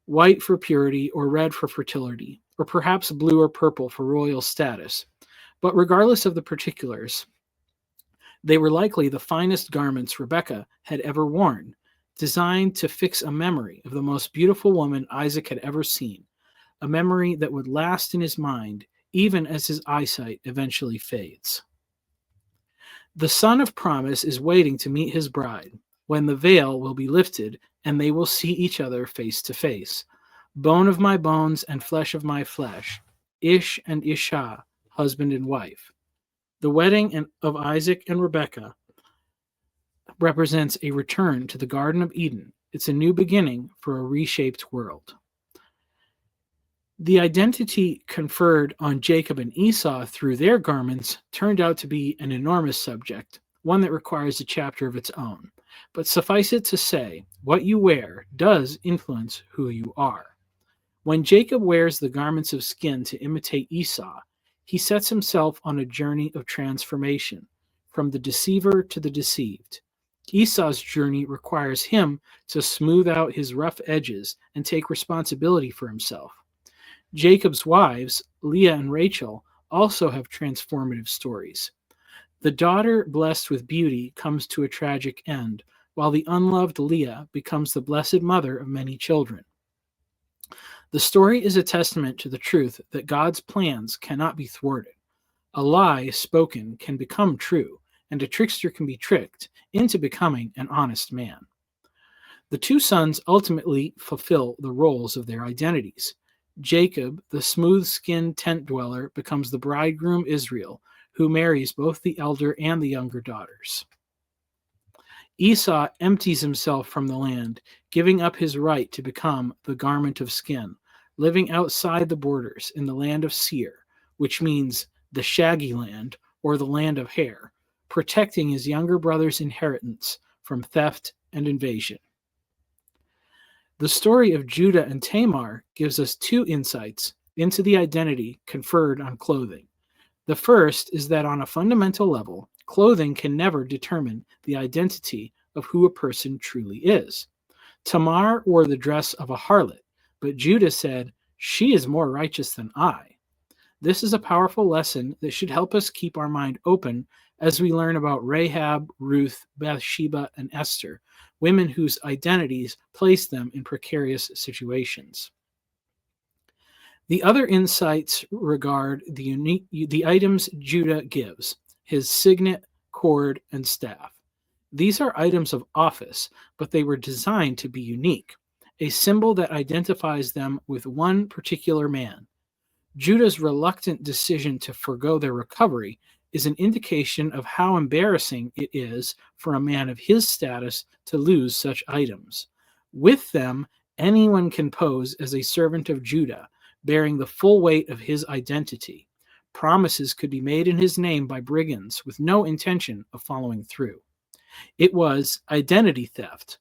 white for purity or red for fertility, or perhaps blue or purple for royal status. But regardless of the particulars, they were likely the finest garments Rebekah had ever worn, designed to fix a memory of the most beautiful woman Isaac had ever seen, a memory that would last in his mind even as his eyesight eventually fades. The son of promise is waiting to meet his bride, when the veil will be lifted and they will see each other face to face. Bone of my bones and flesh of my flesh, Ish and Isha, husband and wife. The wedding of Isaac and Rebekah represents a return to the Garden of Eden. It's a new beginning for a reshaped world. The identity conferred on Jacob and Esau through their garments turned out to be an enormous subject, one that requires a chapter of its own. But suffice it to say, what you wear does influence who you are. When Jacob wears the garments of skin to imitate Esau, he sets himself on a journey of transformation, from the deceiver to the deceived. Esau's journey requires him to smooth out his rough edges and take responsibility for himself. Jacob's wives, Leah and Rachel, also have transformative stories. The daughter blessed with beauty comes to a tragic end, while the unloved Leah becomes the blessed mother of many children. The story is a testament to the truth that God's plans cannot be thwarted. A lie spoken can become true, and a trickster can be tricked into becoming an honest man. The two sons ultimately fulfill the roles of their identities. Jacob, the smooth-skinned tent dweller, becomes the bridegroom Israel, who marries both the elder and the younger daughters. Esau empties himself from the land, giving up his right to become the garment of skin, living outside the borders in the land of Seir, which means the shaggy land or the land of hair, protecting his younger brother's inheritance from theft and invasion. The story of Judah and Tamar gives us two insights into the identity conferred on clothing. The first is that on a fundamental level, clothing can never determine the identity of who a person truly is. Tamar wore the dress of a harlot, but Judah said, "She is more righteous than I." This is a powerful lesson that should help us keep our mind open as we learn about Rahab, Ruth, Bathsheba, and Esther, women whose identities place them in precarious situations. The other insights regard the items Judah gives: his signet, cord, and staff. These are items of office, but they were designed to be unique, a symbol that identifies them with one particular man. Judah's reluctant decision to forego their recovery is an indication of how embarrassing it is for a man of his status to lose such items. With them, anyone can pose as a servant of Judah, bearing the full weight of his identity. Promises could be made in his name by brigands with no intention of following through. It was identity theft.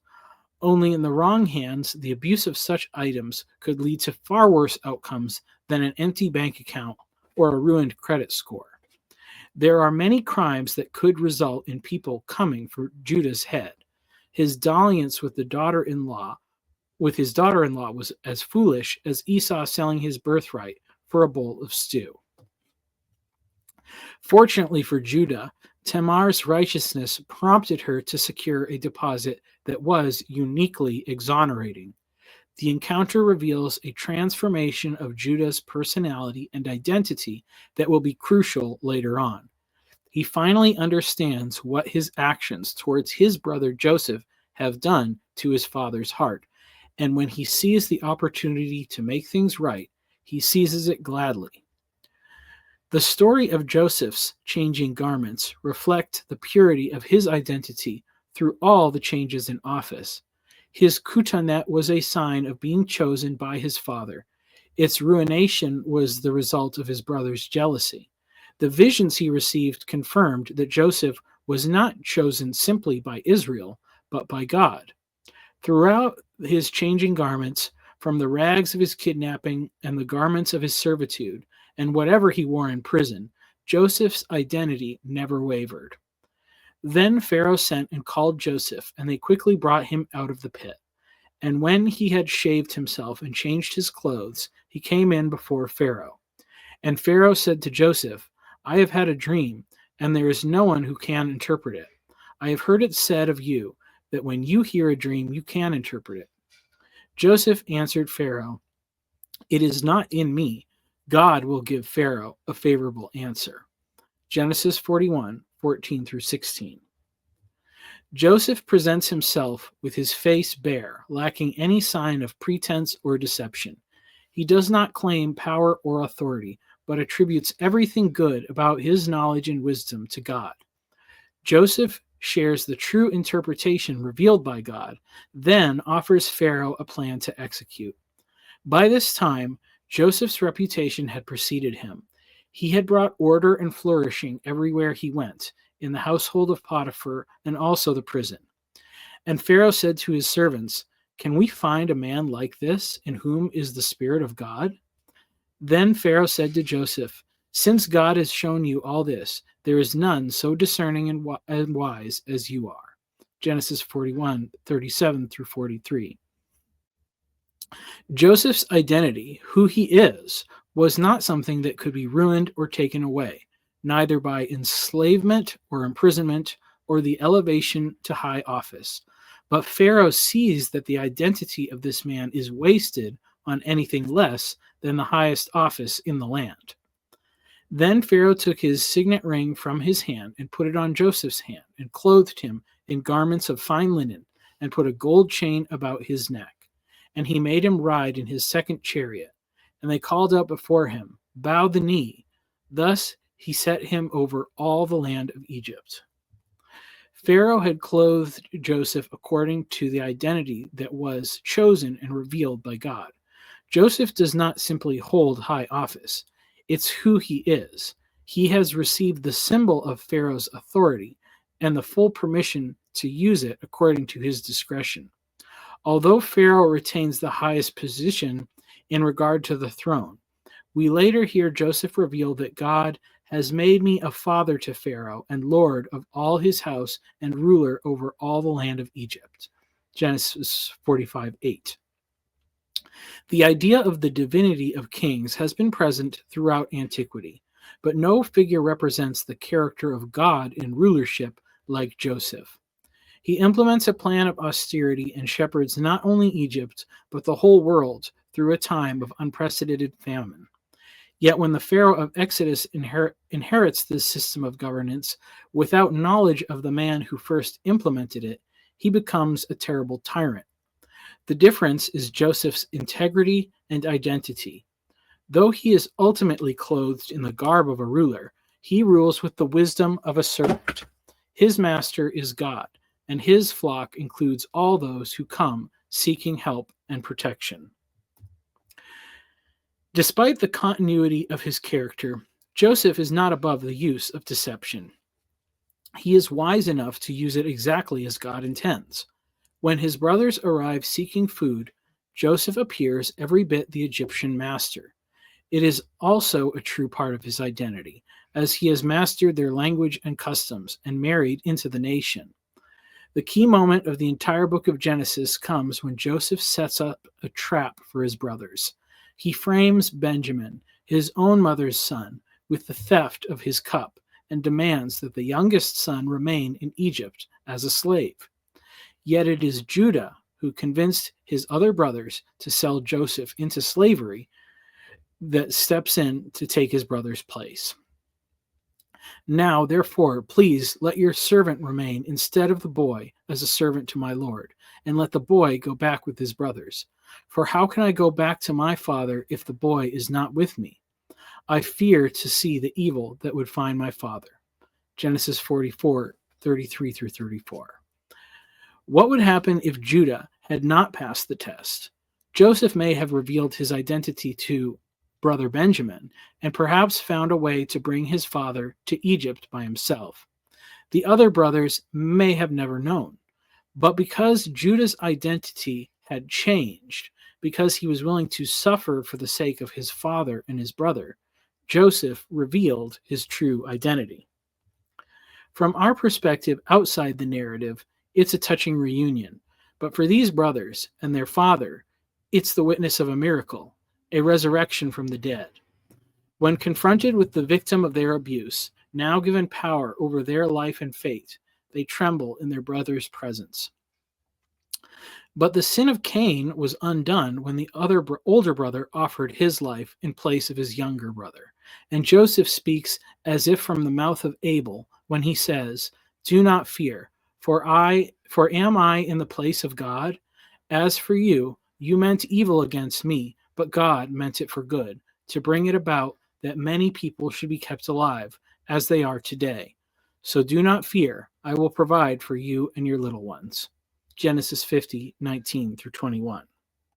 Only in the wrong hands, the abuse of such items could lead to far worse outcomes than an empty bank account or a ruined credit score. There are many crimes that could result in people coming for Judah's head. His dalliance with his daughter-in-law was as foolish as Esau selling his birthright for a bowl of stew. Fortunately for Judah, Tamar's righteousness prompted her to secure a deposit that was uniquely exonerating. The encounter reveals a transformation of Judah's personality and identity that will be crucial later on. He finally understands what his actions towards his brother Joseph have done to his father's heart, and when he sees the opportunity to make things right, he seizes it gladly. The story of Joseph's changing garments reflect the purity of his identity through all the changes in office. His kutanet was a sign of being chosen by his father. Its ruination was the result of his brother's jealousy. The visions he received confirmed that Joseph was not chosen simply by Israel, but by God. Throughout his changing garments, from the rags of his kidnapping and the garments of his servitude, and whatever he wore in prison, Joseph's identity never wavered. Then Pharaoh sent and called Joseph, and they quickly brought him out of the pit. And when he had shaved himself and changed his clothes, he came in before Pharaoh. And Pharaoh said to Joseph, "I have had a dream, and there is no one who can interpret it. I have heard it said of you that when you hear a dream, you can interpret it." Joseph answered Pharaoh, "It is not in me. God will give Pharaoh a favorable answer." Genesis 41, 14 through 16. Joseph presents himself with his face bare, lacking any sign of pretense or deception. He does not claim power or authority, but attributes everything good about his knowledge and wisdom to God. Joseph shares the true interpretation revealed by God, then offers Pharaoh a plan to execute. By this time, Joseph's reputation had preceded him. He had brought order and flourishing everywhere he went, in the household of Potiphar and also the prison. And Pharaoh said to his servants, "Can we find a man like this in whom is the Spirit of God?" Then Pharaoh said to Joseph, "Since God has shown you all this, there is none so discerning and wise as you are." Genesis 41, 37 through 43. Joseph's identity, who he is, was not something that could be ruined or taken away, neither by enslavement or imprisonment or the elevation to high office. But Pharaoh sees that the identity of this man is wasted on anything less than the highest office in the land. Then Pharaoh took his signet ring from his hand and put it on Joseph's hand and clothed him in garments of fine linen and put a gold chain about his neck. And he made him ride in his second chariot. And they called out before him, "Bow the knee." Thus he set him over all the land of Egypt. Pharaoh had clothed Joseph according to the identity that was chosen and revealed by God. Joseph does not simply hold high office. It's who he is. He has received the symbol of Pharaoh's authority and the full permission to use it according to his discretion. Although Pharaoh retains the highest position in regard to the throne, We later hear Joseph reveal that God has made me a father to Pharaoh and lord of all his house and ruler over all the land of Egypt. Genesis 45:8. The idea of the divinity of kings has been present throughout antiquity, but no figure represents the character of God in rulership like Joseph. He implements a plan of austerity and shepherds not only Egypt, but the whole world through a time of unprecedented famine. Yet when the Pharaoh of Exodus inherits this system of governance without knowledge of the man who first implemented it, he becomes a terrible tyrant. The difference is Joseph's integrity and identity. Though he is ultimately clothed in the garb of a ruler, he rules with the wisdom of a servant. His master is God, and his flock includes all those who come seeking help and protection. Despite the continuity of his character, Joseph is not above the use of deception. He is wise enough to use it exactly as God intends. When his brothers arrive seeking food, Joseph appears every bit the Egyptian master. It is also a true part of his identity, as he has mastered their language and customs and married into the nation. The key moment of the entire book of Genesis comes when Joseph sets up a trap for his brothers. He frames Benjamin, his own mother's son, with the theft of his cup and demands that the youngest son remain in Egypt as a slave. Yet it is Judah who convinced his other brothers to sell Joseph into slavery that steps in to take his brother's place. Now, therefore, please let your servant remain instead of the boy as a servant to my lord, and let the boy go back with his brothers. For how can I go back to my father if the boy is not with me? I fear to see the evil that would find my father. Genesis 44:33-34. What would happen if Judah had not passed the test? Joseph may have revealed his identity to brother Benjamin, and perhaps found a way to bring his father to Egypt by himself. The other brothers may have never known. But because Judah's identity had changed, because he was willing to suffer for the sake of his father and his brother, Joseph revealed his true identity. From our perspective outside the narrative, it's a touching reunion. But for these brothers and their father, it's the witness of a miracle, a resurrection from the dead. When confronted with the victim of their abuse, now given power over their life and fate, they tremble in their brother's presence. But the sin of Cain was undone when the older brother offered his life in place of his younger brother. And Joseph speaks as if from the mouth of Abel when he says, "Do not fear, for am I in the place of God? As for you, you meant evil against me, but God meant it for good, to bring it about that many people should be kept alive, as they are today. So do not fear, I will provide for you and your little ones." Genesis 50:19-21.